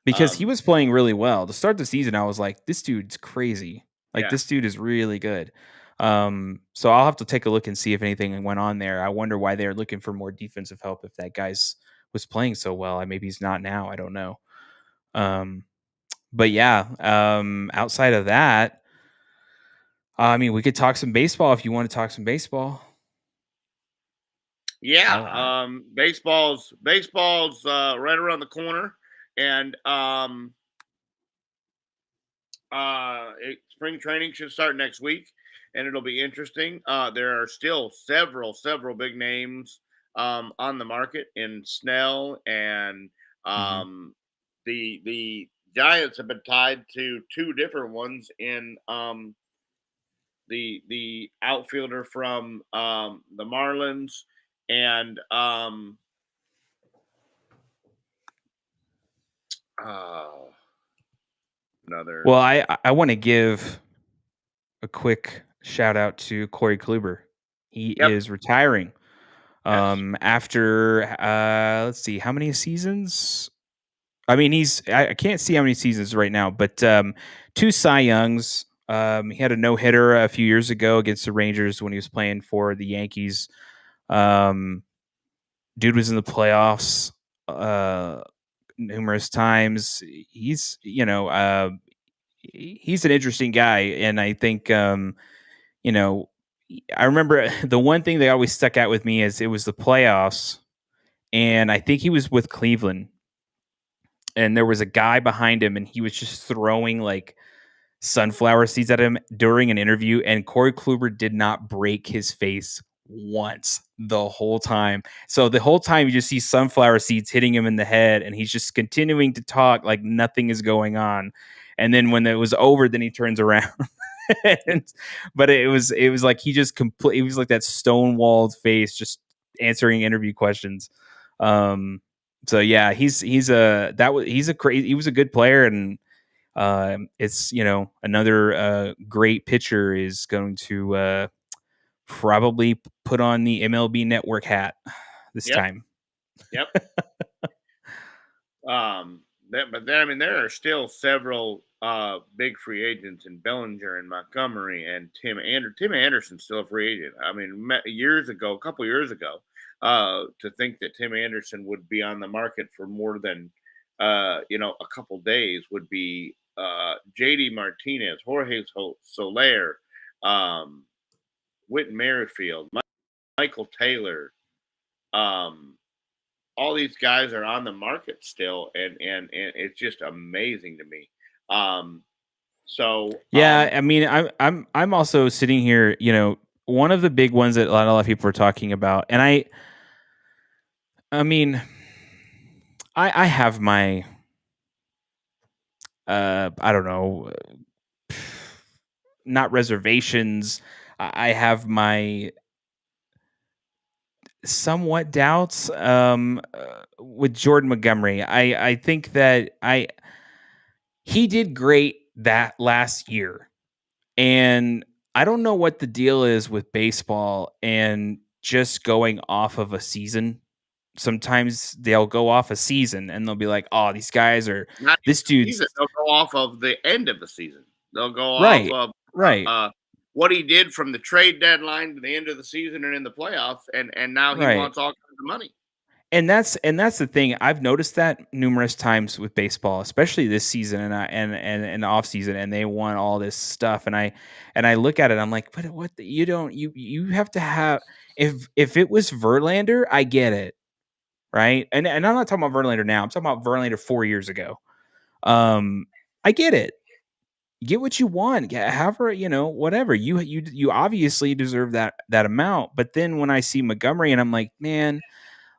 because he Um, was playing really well to start the season. I was like, "This dude's crazy! Like yeah, this dude is really good." So I'll have to take a look and see if anything went on there. I wonder why they're looking for more defensive help if that guy's was playing so well. Maybe he's not now. I don't know. Um, but yeah, outside of that, I mean, we could talk some baseball if you want to talk some baseball. I yeah. Baseball's right around the corner, and spring training should start next week, and it'll be interesting. There are still several big names on the market in Snell, and mhm. um, the Giants have been tied to two different ones in the outfielder from the Marlins and uh, another. Well, I want to give a quick shout out to Corey Kluber. He Yep. is retiring. Yes. After let's see, how many seasons? I mean, I can't see how many seasons right now, but 2 Cy Youngs. He had a no hitter a few years ago against the Rangers when he was playing for the Yankees. Um, dude was in the playoffs numerous times. He's an interesting guy, and I think you know, I remember the one thing that always stuck out with me is it was the playoffs, and I think he was with Cleveland, and there was a guy behind him, and he was just throwing like sunflower seeds at him during an interview, and Corey Kluber did not break his face once the whole time. So the whole time you just see sunflower seeds hitting him in the head, and he's just continuing to talk like nothing is going on. And then when it was over, then he turns around. and, but it was like he just it was like that stonewalled face, just answering interview questions. So yeah, he's a crazy, he was a good player, and it's another great pitcher is going to probably put on the MLB Network hat this time. Yep. But then, I mean, there are still several big free agents in Bellinger and Montgomery and Tim Anderson. Tim Anderson's still a free agent. I mean, a couple years ago, to think that Tim Anderson would be on the market for more than a couple days would be JD Martinez, Jorge Soler, Whit Merrifield, Michael Taylor. All these guys are on the market still, and it's just amazing to me. I mean, I'm also sitting here. One of the big ones that a lot of people are talking about, and I mean, I have my I don't know, not reservations. I have my somewhat doubts with Jordan Montgomery. I think that he did great that last year, and I don't know what the deal is with baseball and just going off of a season. Sometimes they'll go off a season and they'll be like, "Oh, these guys are this dude's." They'll go off of the end of the season. They'll go Right, off of right. what he did from the trade deadline to the end of the season and in the playoffs, and now he Right. wants all kinds of money. And that's the thing. I've noticed that numerous times with baseball, especially this season and the off season, and they want all this stuff. And I look at it, I'm like, but you have to have, if it was Verlander, I get it. Right. And I'm not talking about Verlander now. I'm talking about Verlander 4 years ago. I get it. Get what you want. However, whatever. You obviously deserve that amount. But then when I see Montgomery and I'm like, man,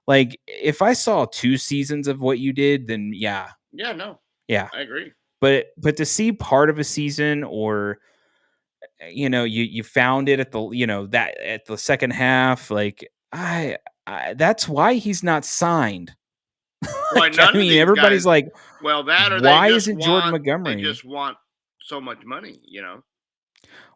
like, if I saw 2 seasons of what you did, then yeah. Yeah, no. Yeah. I agree. But to see part of a season, or you found it at the that at the second half, like I that's why he's not signed. Well, I mean, everybody's guys, like, well, that or why isn't Jordan Montgomery? They just want so much money,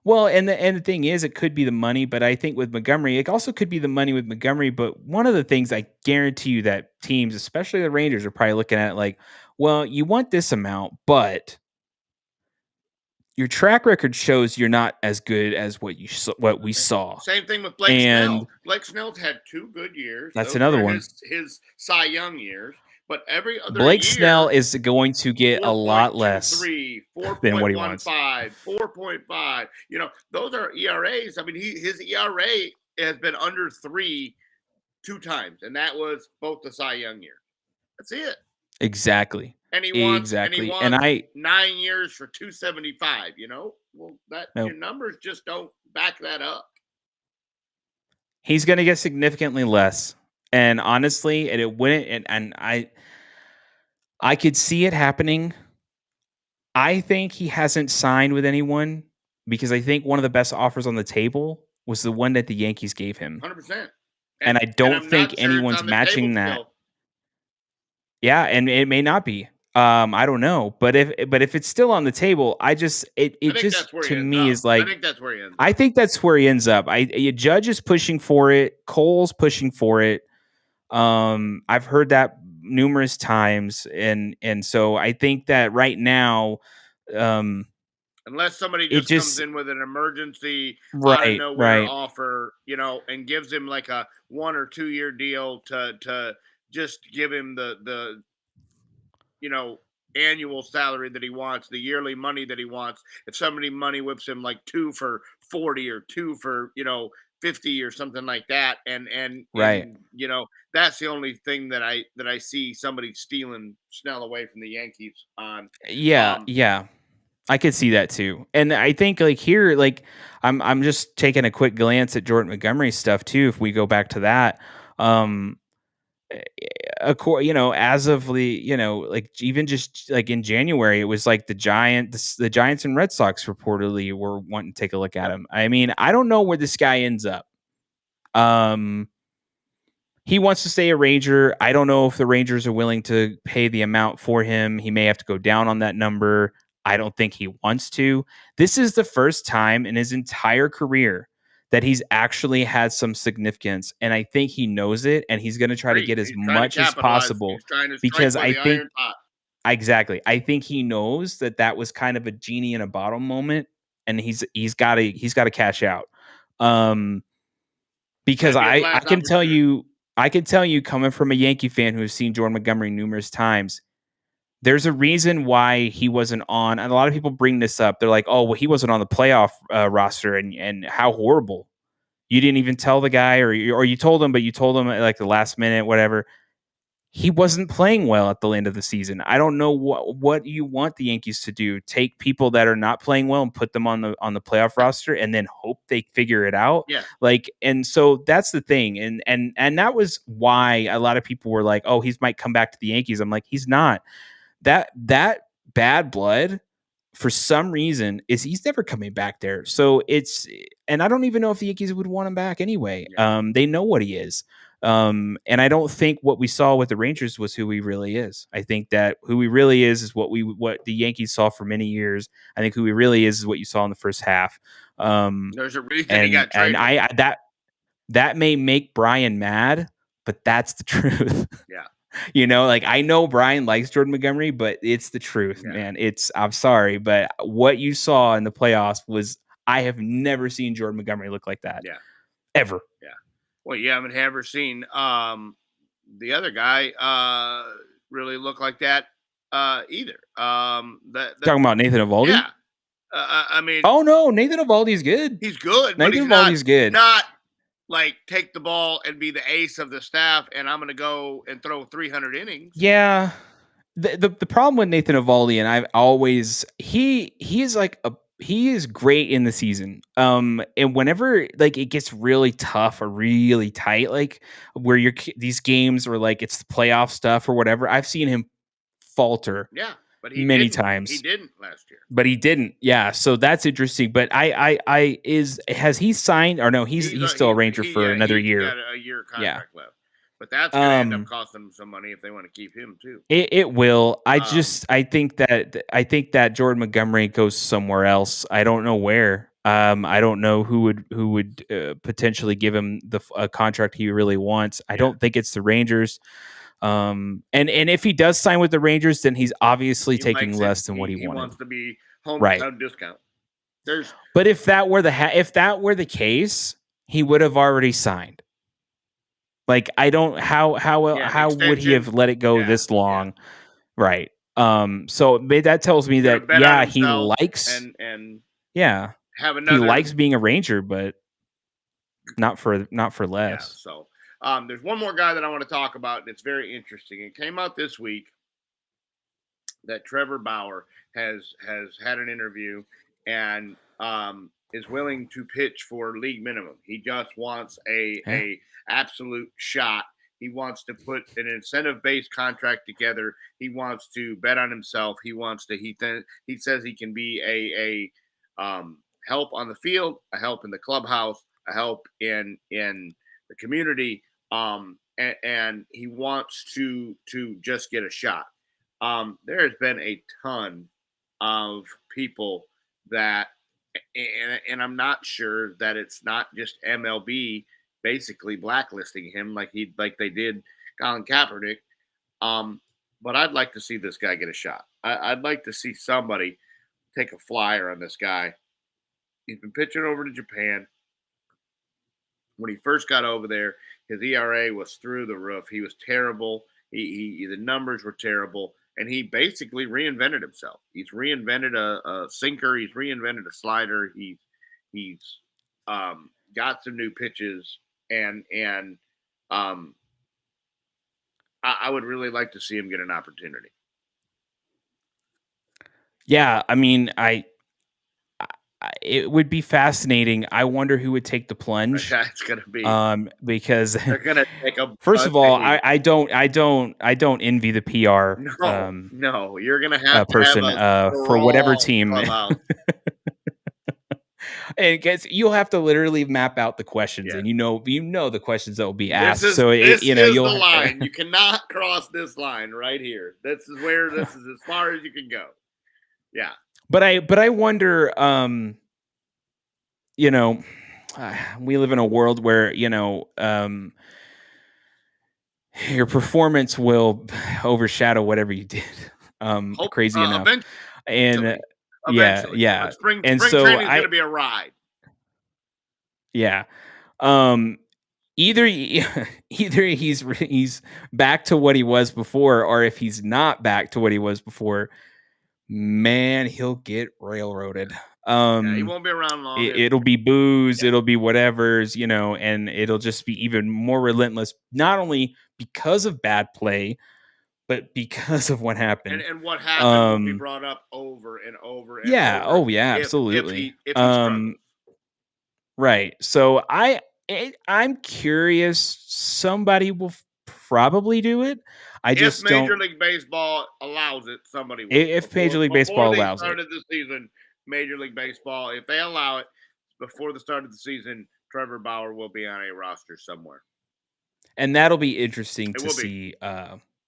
Well, and the thing is, it could be the money, but I think with Montgomery, it also could be the money with Montgomery. But one of the things I guarantee you that teams, especially the Rangers, are probably looking at like, well, you want this amount, but your track record shows you're not as good as what we saw. Same thing with Blake Snell. Blake Snell's had 2 good years. That's another one. His Cy Young years. But every other Blake year, Snell is going to get a lot less 3, than what he wants. 4.5. Those are ERAs. I mean, his ERA has been under 3 2 times, and that was both the Cy Young year. That's it. Exactly. And he wants 9 years for 275. Well, your numbers just don't back that up. He's going to get significantly less. And honestly, and it wouldn't, and I could see it happening. I think he hasn't signed with anyone because I think one of the best offers on the table was the one that the Yankees gave him. 100%. And I don't think anyone's matching that. Still. Yeah, and it may not be. I don't know, but if it's still on the table, I just to me is like, I think that's where he ends up. I think that's where he ends up. Judge is pushing for it. Cole's pushing for it. I've heard that numerous times, and so I think that right now, unless somebody it just comes just in with an emergency out of right, nowhere right, offer, and gives him like a 1 or 2 year deal to just give him the you know annual salary that he wants, the yearly money that he wants. If somebody money whips him like 2 for 40 or 2 for 50 or something like that, right. and that's the only thing that I see somebody stealing Snell away from the Yankees on. Yeah, Um, yeah. I could see that too. And I think like here, like I'm just taking a quick glance at Jordan Montgomery's stuff too. If we go back to that, um, as of the, like even just like in January, it was like the Giants and Red Sox reportedly were wanting to take a look at yep, him. I mean, I don't know where this guy ends up. Um, he wants to stay a Ranger. I don't know if the Rangers are willing to pay the amount for him. He may have to go down on that number. I don't think he wants to. This is the first time in his entire career that he's actually had some significance. And I think he knows it. And he's going to try to agreed. get as He's trying to much as capitalize. possible He's trying to strike because while I the think, iron's hot. exactly, I think he knows that that was kind of a genie in a bottle moment. And he's got to cash out. Um, because Might be his I last can tell opportunity. you, coming from a Yankee fan who has seen Jordan Montgomery numerous times, there's a reason why he wasn't on. And a lot of people bring this up. They're like, "Oh, well, he wasn't on the playoff roster, and how horrible! You didn't even tell the guy, or you told him, but you told him at like the last minute, whatever." He wasn't playing well at the end of the season. I don't know what you want the Yankees to do. Take people that are not playing well and put them on the playoff roster and then hope they figure it out. Yeah, Like, and so that's the thing. And that was why a lot of people were like, "Oh, he might come back to the Yankees." I'm like, "He's not." That bad blood, for some reason, is he's never coming back there. So and I don't even know if the Yankees would want him back anyway. yeah. They know what he is. And I don't think what we saw with the Rangers was who he really is. I think that who he really is what the Yankees saw for many years. I think who he really is what you saw in the first half. There's a reason he And got traded. that may make Brian mad, but that's the truth. Yeah, Like I know Brian likes Jordan Montgomery, but it's the truth, yeah, man. I'm sorry, but what you saw in the playoffs was I have never seen Jordan Montgomery look like that yeah, ever. yeah. Well, you haven't ever seen the other guy really look like that either. That Talking about Nathan Eovaldi? Yeah. I mean, Oh no, Nathan Eovaldi's good. he's good, but Nathan he's not Eovaldi's good. not like take the ball and be the ace of the staff, and I'm going to go and throw 300 innings. Yeah. The problem with Nathan Eovaldi, and I've always he is like he is great in the season. And whenever like it gets really tough or really tight, like where these games or like it's the playoff stuff or whatever, I've seen him falter Yeah, but he many didn't. He times. didn't last year. But he didn't. Yeah, so that's interesting. But has he signed or no? He's still a Ranger for another He's year. got a year Yeah. contract left, but that's going to end up Um, costing them some money if they want to keep him too. it will. Um, I think that Jordan Montgomery goes somewhere else. I don't know where. I don't know who would potentially give him a contract he really wants. I yeah, don't think it's the Rangers. And if he does sign with the Rangers, then he's obviously he taking likes it. less than what he He wanted. wants to be Right. hometown discount. There's But if that were the case, he would have already signed. Like I don't yeah, the how would he have extension. let it go Yeah, this yeah. long? Right. So that tells me He's going that to bet on he himself likes and yeah, have he another. likes being a Ranger, but not for Yeah. less. So there's one more guy that I want to talk about, and it's very interesting. It came out this week that Trevor Bauer has had an interview and is willing to pitch for league minimum. He just wants Yeah. a absolute shot. He wants to put an incentive based contract together. He wants to bet on himself. He wants to he says he can be a help on the field, a help in the clubhouse, a help in the community. And he wants to just get a shot. There has been a ton of people that, and I'm not sure that it's not just MLB basically blacklisting him like they did Colin Kaepernick. But I'd like to see this guy get a shot. I'd like to see somebody take a flyer on this guy. He's been pitching over to Japan. When he first got over there, his ERA was through the roof. He was terrible. The numbers were terrible, and he basically reinvented himself. He's reinvented a sinker. He's reinvented a slider. He's got some new pitches, and um, I would really like to see him get an opportunity. Yeah, I mean, it would be fascinating. I wonder who would take the plunge. That's gonna be Because they're gonna take a first of all, I don't envy the PR no, you're gonna have person to have for whatever team. out. And guess you'll have to literally map out the questions, and you know the questions that will be asked. This is the line. You cannot cross this line right here. This is as far as you can go. Yeah. But I wonder, we live in a world where, your performance will overshadow whatever you did. Crazy enough. And eventually. yeah. Spring and so training is going to be a ride. Yeah. Either he's back to what he was before, or if he's not back to what he was before, man, he'll get railroaded. He won't be around long. It'll be booze, it'll be whatever's, and it'll just be even more relentless, not only because of bad play, but because of what happened. And what happened will be brought up over and over and over. Oh yeah, absolutely. If he right. So I'm curious. Somebody will probably do it. If Major League Baseball allows it, somebody will. If Major League Baseball allows it. Before the start of the season, Major League Baseball, if they allow it before the start of the season, Trevor Bauer will be on a roster somewhere. And that'll be interesting to see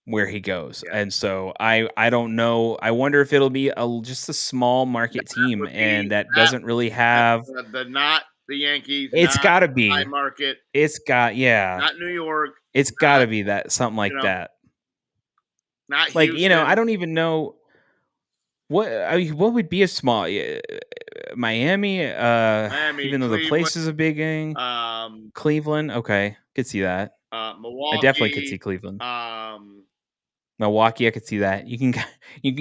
where he goes. Yeah. And so I don't know. I wonder if it'll be just a small market team, and that doesn't really have not the Yankees. It's got to be high market. It's got not New York. It's got to be that something like that. Not like Houston. I don't even know what would be a small Miami. Even though the place is a big game. Cleveland. Okay, could see that. Milwaukee. I definitely could see Cleveland. Milwaukee, I could see that. You can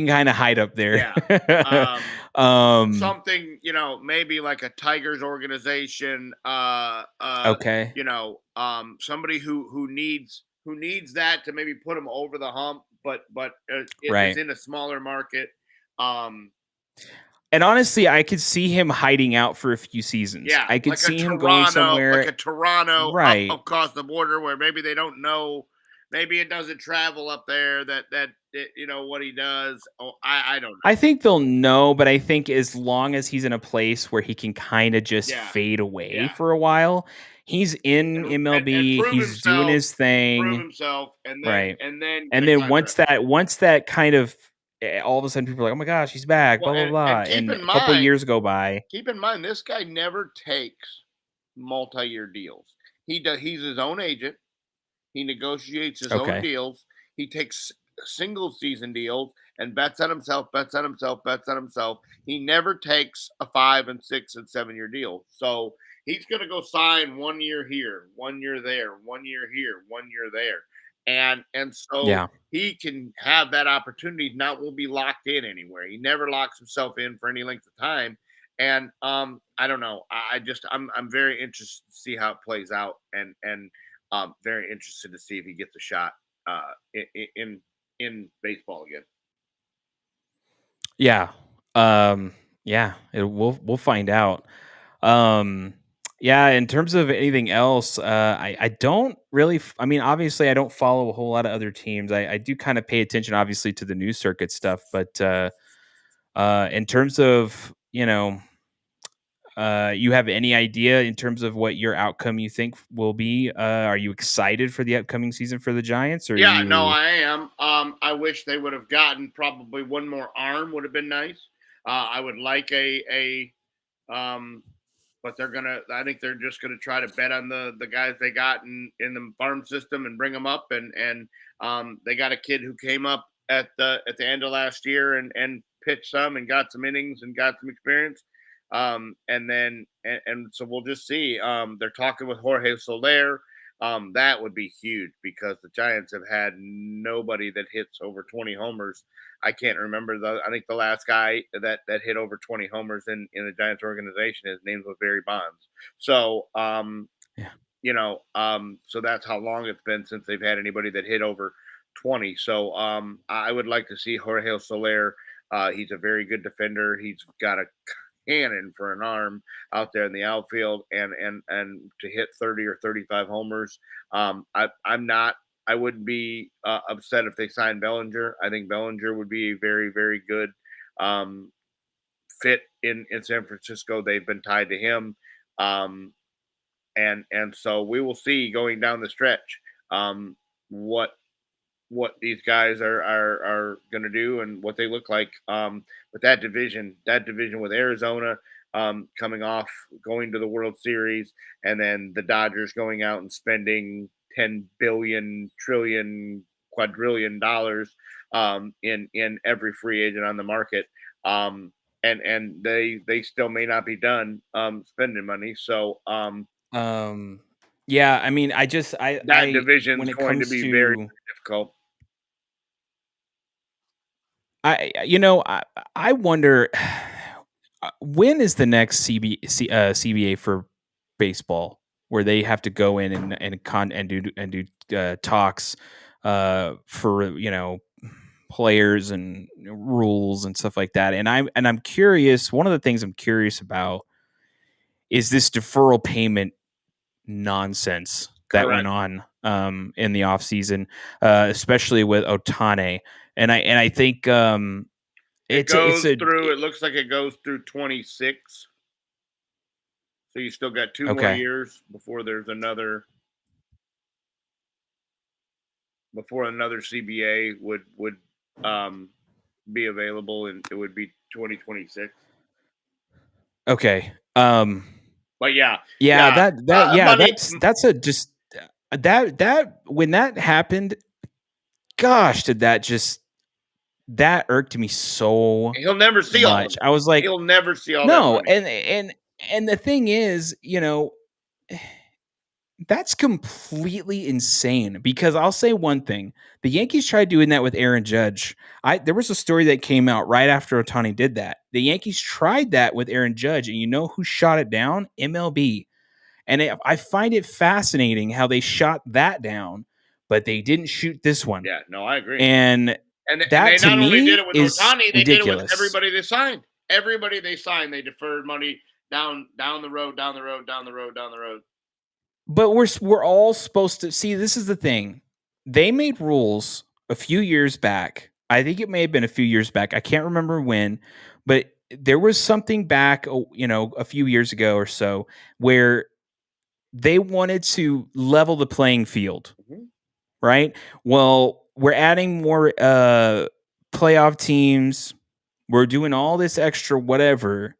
kind of hide up there. Yeah. Something, maybe like a Tigers organization. Okay. Somebody who needs that to maybe put them over the hump, but right. It's in a smaller market. And honestly, I could see him hiding out for a few seasons. Yeah, I could see him going somewhere, like a Toronto, right, up across the border, where maybe they don't know. Maybe it doesn't travel up there. That what he does. Oh, I don't know. I think they'll know, but I think as long as he's in a place where he can kind of just fade away for a while, he's in MLB. And he's doing his thing. Prove himself, and then, right, and then once that kind of. All of a sudden, people are like, "Oh my gosh, he's back!" Blah blah blah. And a couple of years go by. Keep in mind, this guy never takes multi-year deals. He does. He's his own agent. He negotiates his own deals. He takes single season deals and bets on himself. He never takes a 5 and 6 and 7 year deal. So he's going to go sign 1 year here, 1 year there, 1 year here, 1 year there. And so he can have that opportunity. Not will be locked in anywhere. He never locks himself in for any length of time. And I don't know. I'm very interested to see how it plays out, and very interested to see if he gets a shot in baseball again. Yeah. We'll find out. Yeah, in terms of anything else, I don't really. I mean, obviously, I don't follow a whole lot of other teams. I do kind of pay attention, obviously, to the news circuit stuff. But in terms of you have any idea in terms of what your outcome you think will be? Are you excited for the upcoming season for the Giants? Or no, I am. I wish they would have gotten probably one more arm. Would have been nice. I would like but I think they're just gonna try to bet on the guys they got in the farm system and bring them up, and They got a kid who came up at the end of last year and pitched some and got some innings and got some experience. And so we'll just see. They're talking with Jorge Soler. That would be huge because the Giants have had nobody that hits over 20 homers. I can't remember I think the last guy that hit over 20 homers in the Giants organization, his name was Barry Bonds. So Yeah. so that's how long it's been since they've had anybody that hit over 20. So I would like to see Jorge Soler. He's a very good defender. He's got a cannon for an arm out there in the outfield, and to hit 30 or 35 homers. I wouldn't be upset if they signed Bellinger. I think Bellinger would be a very, very good fit in San Francisco. They've been tied to him. And so we will see going down the stretch what these guys are going to do and what they look like. But that division with Arizona coming off going to the World Series, and then the Dodgers going out and spending 10 billion trillion quadrillion dollars in every free agent on the market. And they still may not be done spending money. So yeah, I mean, that division when is it going to comes be very to, difficult. I wonder when is the next CBA for baseball where they have to go in and do talks for players and rules and stuff like that. And I'm curious. One of the things I'm curious about is this deferral payment nonsense that went on in the offseason, especially with Ohtani. And I think it looks like it goes through 26. So you still got 2 more years before there's another CBA would be available, and it would be 2026. Okay. But yeah, that's a just that when that happened, gosh, that irked me so he'll never see much. I was like, he'll never see all no, that money. And the thing is, that's completely insane because I'll say one thing. The Yankees tried doing that with Aaron Judge. There was a story that came out right after Ohtani did that. The Yankees tried that with Aaron Judge, and you know who shot it down? MLB. And I find it fascinating how they shot that down, but they didn't shoot this one. Yeah, no, I agree. And that they to not me only did it with Ohtani, they ridiculous. did it with everybody they signed. Everybody they signed, they deferred money down the road. But we're all supposed to see. This is the thing. They made rules a few years back. I think it may have been a few years back. I can't remember when, but there was something back, a few years ago or so, where they wanted to level the playing field, right? Well, we're adding more playoff teams. We're doing all this extra whatever,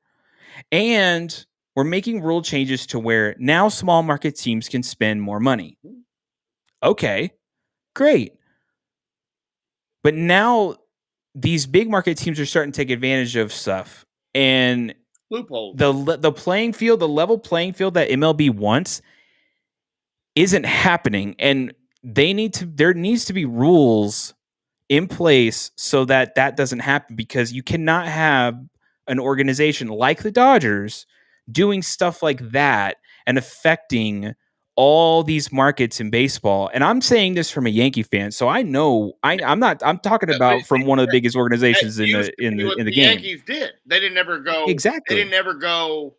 and we're making rule changes to where now small market teams can spend more money. Okay, great. But now these big market teams are starting to take advantage of stuff, and loopholes. The playing field, the level playing field that MLB wants, isn't happening, and there needs to be rules in place so that doesn't happen, because you cannot have an organization like the Dodgers doing stuff like that and affecting all these markets in baseball. And I'm saying this from a Yankee fan, so I know I'm talking about from one of the biggest organizations in the game. Yankees did. They didn't ever go exactly. They didn't ever go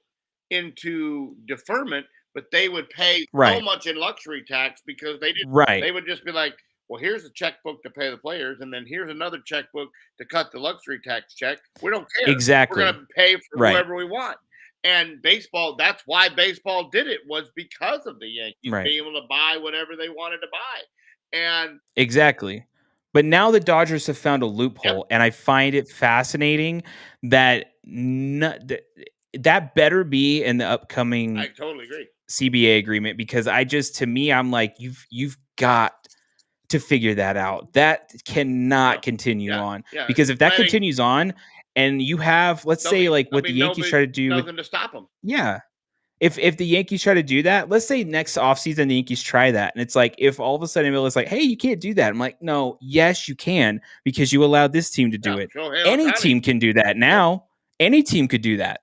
into deferment, but they would pay so much in luxury tax because they didn't. They would just be like, well, here's a checkbook to pay the players, and then here's another checkbook to cut the luxury tax check. We don't care. Exactly. We're going to pay for whoever we want. And baseball, that's why baseball did it, was because of the Yankees being able to buy whatever they wanted to buy. And exactly. But now the Dodgers have found a loophole, and I find it fascinating that that better be in the upcoming I totally agree. CBA agreement, because I'm like, you've got to figure that out. That cannot continue on, because if that continues on, and you have, let's say, like what the Yankees try to do with, nothing to stop them. yeah. If the Yankees try to do that, let's say next offseason the Yankees try that, and it's like, if all of a sudden it's like, hey, you can't do that. I'm like, no, yes, you can, because you allowed this team to do it. Any team can do that now. Any team could do that.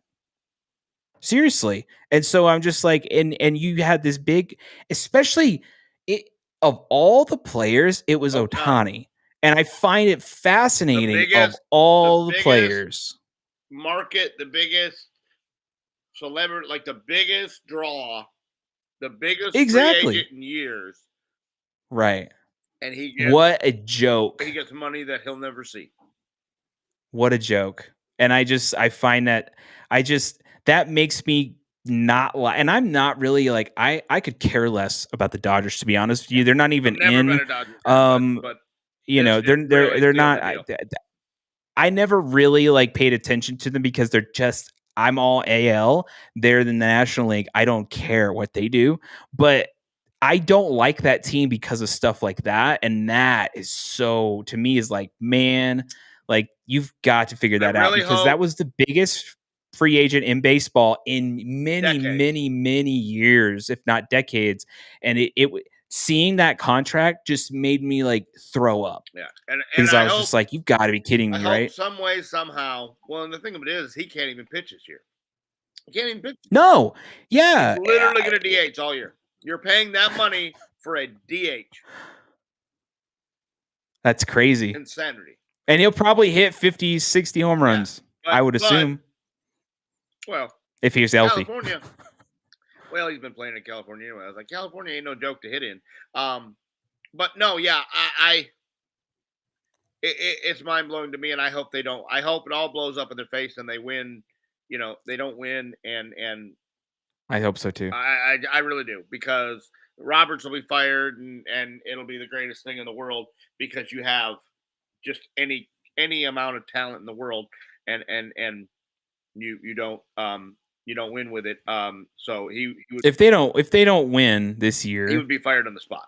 Seriously. And so I'm just like, and you had this big, especially of all the players, it was Ohtani. And I find it fascinating of all the players. Market, the biggest celebrity, like the biggest draw, the biggest free agent in years. Right. And he gets, what a joke. He gets money that he'll never see. What a joke. And I find that that makes me not like, and I'm not really like, I could care less about the Dodgers, to be honest with you. They're not even in, but you know, they're not, I never really like paid attention to them, because they're just, I'm all AL. They're in the National League. I don't care what they do, but I don't like that team because of stuff like that. And that is so, to me, is like, man, like, you've got to figure that out, because that was the biggest free agent in baseball in many years, if not decades. And it seeing that contract just made me like throw up. Yeah. Because I was just like, you've got to be kidding me, right? Some way, somehow. Well, and the thing of it is, he can't even pitch this year. He can't even pitch. No. Yeah. He's literally going to DH all year. You're paying that money for a DH. That's crazy. Insanity. And he'll probably hit 50, 60 home runs, I would assume. Well, if he was healthy. California. Well, he's been playing in California anyway. I was like, California ain't no joke to hit in. But no, yeah, it's mind blowing to me, and I hope they don't. I hope it all blows up in their face and they win. You know, they don't win, and I hope so too. I really do, because Roberts will be fired, and it'll be the greatest thing in the world, because you have just any amount of talent in the world, and you don't win with it. So he would, if they don't win this year, he would be fired on the spot.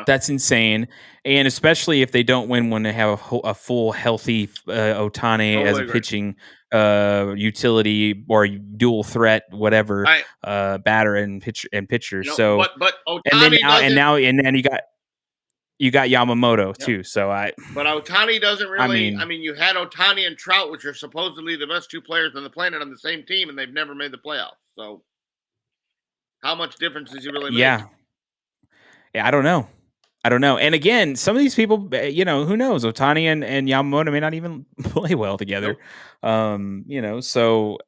That's insane, and especially if they don't win when they have a full healthy Ohtani as a pitching utility or dual threat, whatever, batter and pitcher. So, but Ohtani and then you got Yamamoto too. So but Ohtani doesn't really. I mean, you had Ohtani and Trout, which are supposedly the best two players on the planet, on the same team, and they've never made the playoffs. So, how much difference does he really make? Yeah, I don't know. And again, some of these people, you know, who knows? Ohtani and Yamamoto may not even play well together. Nope. You know, so,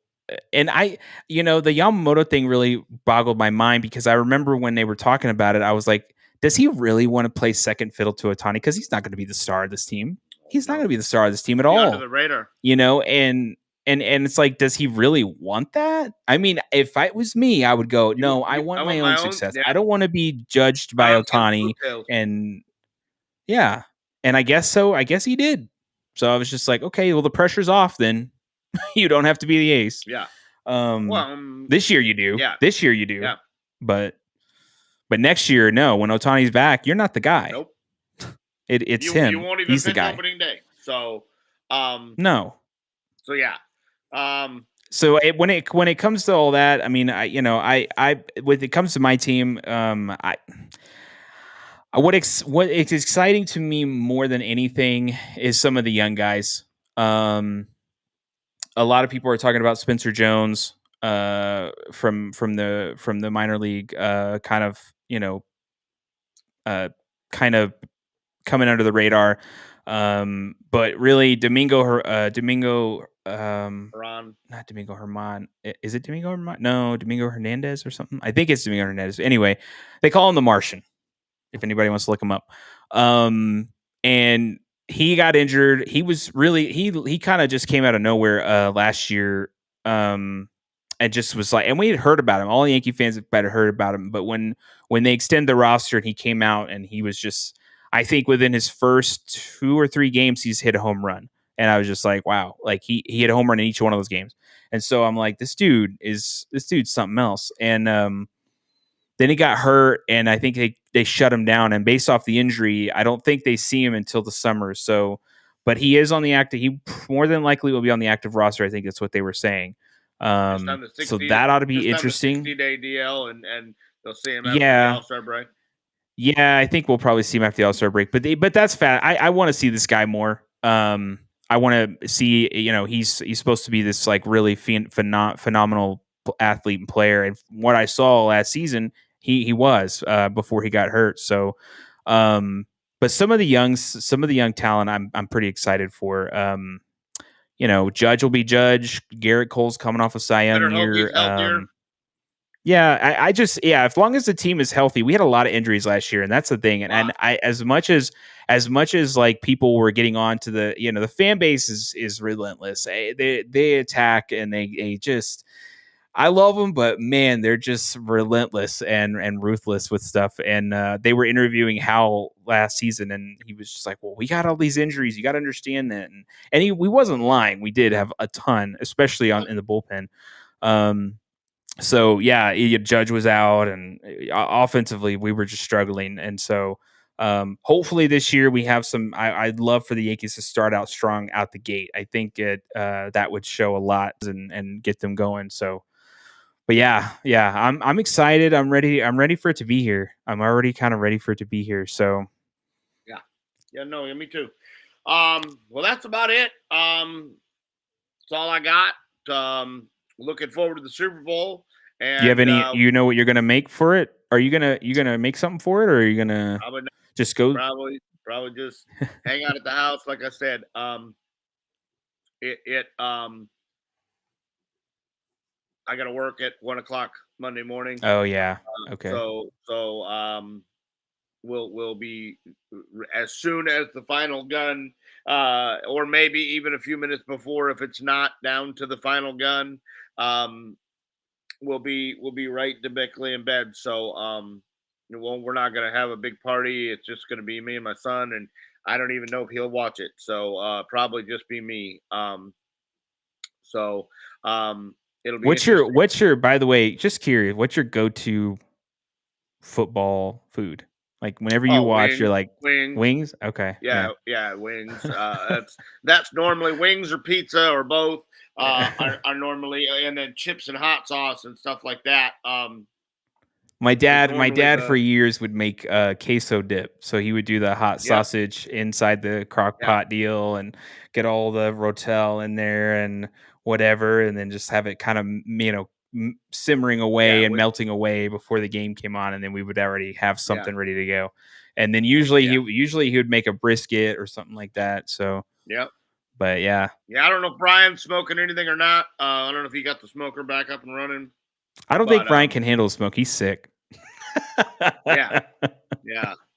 and the Yamamoto thing really boggled my mind, because I remember when they were talking about it, I was like, does he really want to play second fiddle to Ohtani? Because he's not going to be the star of this team. He's not going to be the star of this team at all. Under the radar. You know, and it's like, does he really want that? I mean, if it was me, I would go, no, I want my own success. I don't want to be judged by Ohtani. And yeah, and I guess so. I guess he did. So I was just like, okay, well, the pressure's off then. You don't have to be the ace. Yeah. This year you do. Yeah. This year you do. Yeah. But next year, no. When Ohtani's back, you're not the guy. Nope. It's him. You won't even He's the guy. Opening day. So, no. So yeah. So when it comes to all that, I mean, when it comes to my team, what is exciting to me more than anything is some of the young guys. A lot of people are talking about Spencer Jones, from the minor league, kind of coming under the radar. But really, Domingo Herman. Not Domingo Herman. Is it Domingo Herman? No, Domingo Hernandez or something. I think it's Domingo Hernandez. Anyway, they call him the Martian, if anybody wants to look him up. And he got injured. He was really he kind of just came out of nowhere last year. And just was like, and we had heard about him. All the Yankee fans had heard about him. But when they extend the roster and he came out, and he was just, I think within his first 2 or 3 games, he's hit a home run. And I was just like, wow, like he hit a home run in each one of those games. And so I'm like, this dude's something else. And then he got hurt, and I think they shut him down. And based off the injury, I don't think they see him until the summer. So, but he is on the active. He more than likely will be on the active roster. I think that's what they were saying. Just on the So 60, that ought to be just on the interesting. 60-day DL, and they'll see him after the Yeah, All-Star break. yeah, I think we'll probably see him after the All Star break. But that's fat. I want to see this guy more. I want to see. He's supposed to be this like really phenomenal athlete and player. And from what I saw last season, he was before he got hurt. So, but some of the young talent, I'm pretty excited for. Judge will be Judge. Garrett Cole's coming off a Cy Young Better hope he's year. healthier. Yeah, I just as long as the team is healthy, we had a lot of injuries last year, and that's the thing. And I as much as like people were getting on to the fan base is relentless. They attack and they just I love them, but man, they're just relentless and ruthless with stuff. And they were interviewing Howell last season, and he was just like, "Well, we got all these injuries. You got to understand that." And we wasn't lying. We did have a ton, especially in the bullpen. So yeah, Judge was out, and offensively we were just struggling. And so hopefully this year we have some. I'd love for the Yankees to start out strong out the gate. I think that would show a lot and get them going. So, but yeah, I'm excited. I'm ready. I'm ready for it to be here. I'm already kind of ready for it to be here. So Yeah, no, me too. Well, that's about it. That's all I got. Looking forward to the Super Bowl. And do you have any? You know what you're gonna make for it? Are you gonna make something for it, or are you gonna just go? Probably just hang out at the house. Like I said, I got to work at 1:00 Monday morning. Oh yeah. Okay. So we'll be as soon as the final gun, or maybe even a few minutes before, if it's not down to the final gun, we'll be right to Bickley in bed. So we're not gonna have a big party. It's just gonna be me and my son, and I don't even know if he'll watch it. So probably just be me. So it'll be what's your by the way, just curious, what's your go-to football food? Like whenever you watch, wings, you're like wings. wings? Okay. Yeah, wings. That's normally wings or pizza or both. Are normally, and then chips and hot sauce and stuff like that. My dad for years would make queso dip. So he would do the hot sausage inside the crock pot deal and get all the rotel in there and whatever, and then just have it kind of simmering away and melting away before the game came on, and then we would already have something ready to go. And then usually he would make a brisket or something like that. So but yeah, I don't know if Brian's smoking anything or not. I don't know if he got the smoker back up and running. I don't think Brian can handle smoke. He's sick. yeah.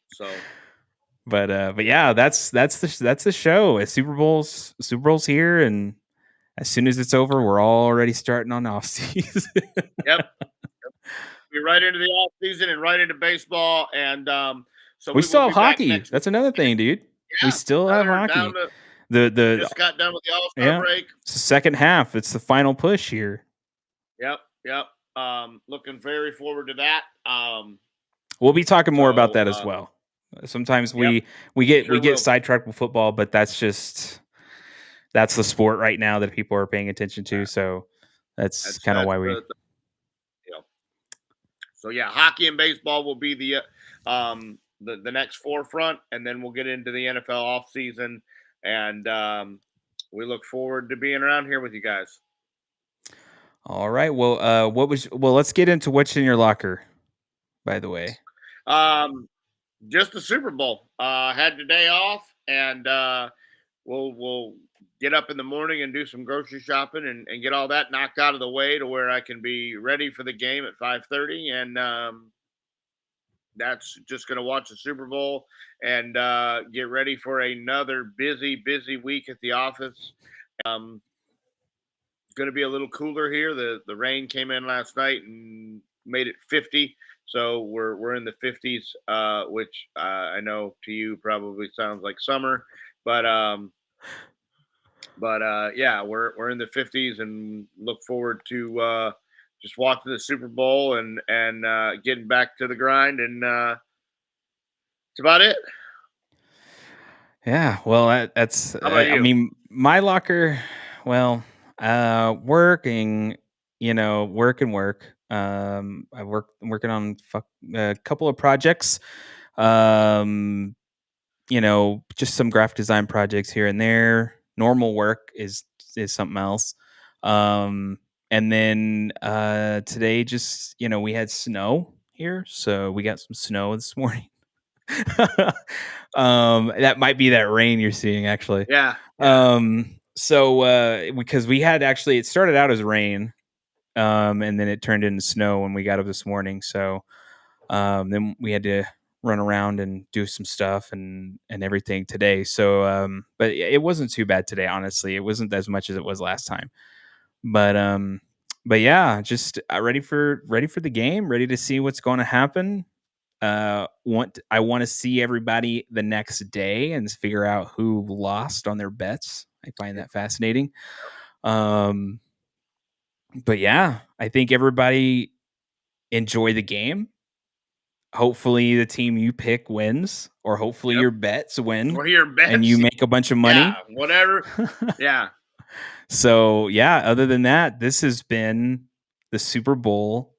So, but yeah, that's the show. Super Bowl's here, and as soon as it's over, we're already starting on off season. Yep. We're right into the off season and right into baseball, and so we still have hockey. That's another thing, dude. We still have hockey. The just got done with the All-Star break. It's the second half. It's the final push here. Yep. Looking very forward to that. We'll be talking more about that as well. Sometimes we get sidetracked with football, but that's the sport right now that people are paying attention to. So that's kind of why we. So yeah, hockey and baseball will be the next forefront, and then we'll get into the NFL off season, and we look forward to being around here with you guys. All right. Well, let's get into what's in your locker, by the way. Just the Super Bowl. Had the day off, and we'll get up in the morning and do some grocery shopping and get all that knocked out of the way to where I can be ready for the game at 5:30. And that's just going to watch the Super Bowl and get ready for another busy week at the office. Going to be a little cooler here. The rain came in last night and made it 50. So we're in the 50s, which I know to you probably sounds like summer, but yeah, we're in the 50s and look forward to just watching the Super Bowl and getting back to the grind, and that's about it. Yeah, well, that's How about I you? mean, my locker, well, working, work and work. I'm working on a couple of projects. Um, just some graphic design projects here and there. Normal work is something else. Um, and then today, just we had snow here, so we got some snow this morning. That might be that rain you're seeing, actually. Yeah, yeah, So because we had actually, it started out as rain, and then it turned into snow when we got up this morning. So then we had to run around and do some stuff and everything today. So but it wasn't too bad today, honestly. It wasn't as much as it was last time. But yeah, just ready for the game, ready to see what's going to happen. I want to see everybody the next day and figure out who lost on their bets. I find that fascinating. Um, but yeah, I think everybody enjoy the game. Hopefully the team you pick wins, or hopefully yep. your bets win Or your and bets, you make a bunch of yeah, money. whatever, yeah. So yeah, other than that, this has been the Super Bowl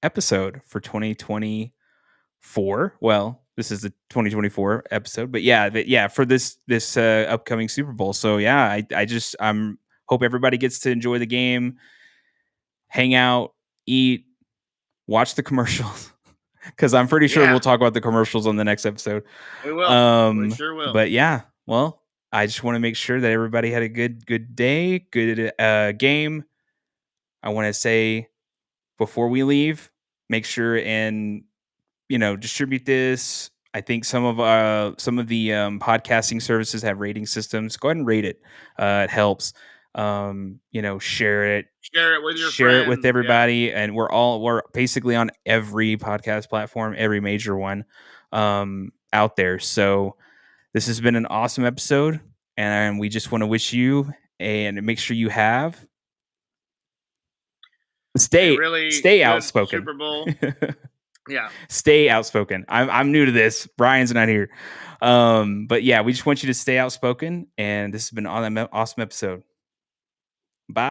episode for 2024. Well, this is the 2024 episode, but yeah, for this upcoming Super Bowl. So yeah, I'm hope everybody gets to enjoy the game, hang out, eat, watch the commercials, because I'm pretty sure Yeah, we'll talk about the commercials on the next episode. we will. We sure will. But yeah, well, I just want to make sure that everybody had a good day, good game. I want to say before we leave, make sure and distribute this. I think some of the podcasting services have rating systems. Go ahead and rate it. It helps. Share it, Share it with your share it with friends. Yeah. everybody, and we're basically on every podcast platform, every major one out there. So this has been an awesome episode, and we just want to wish you and make sure you have A stay really stay good outspoken. Super Bowl. Yeah. Stay outspoken. I'm new to this. Brian's not here. But yeah, we just want you to stay outspoken, and this has been an awesome episode.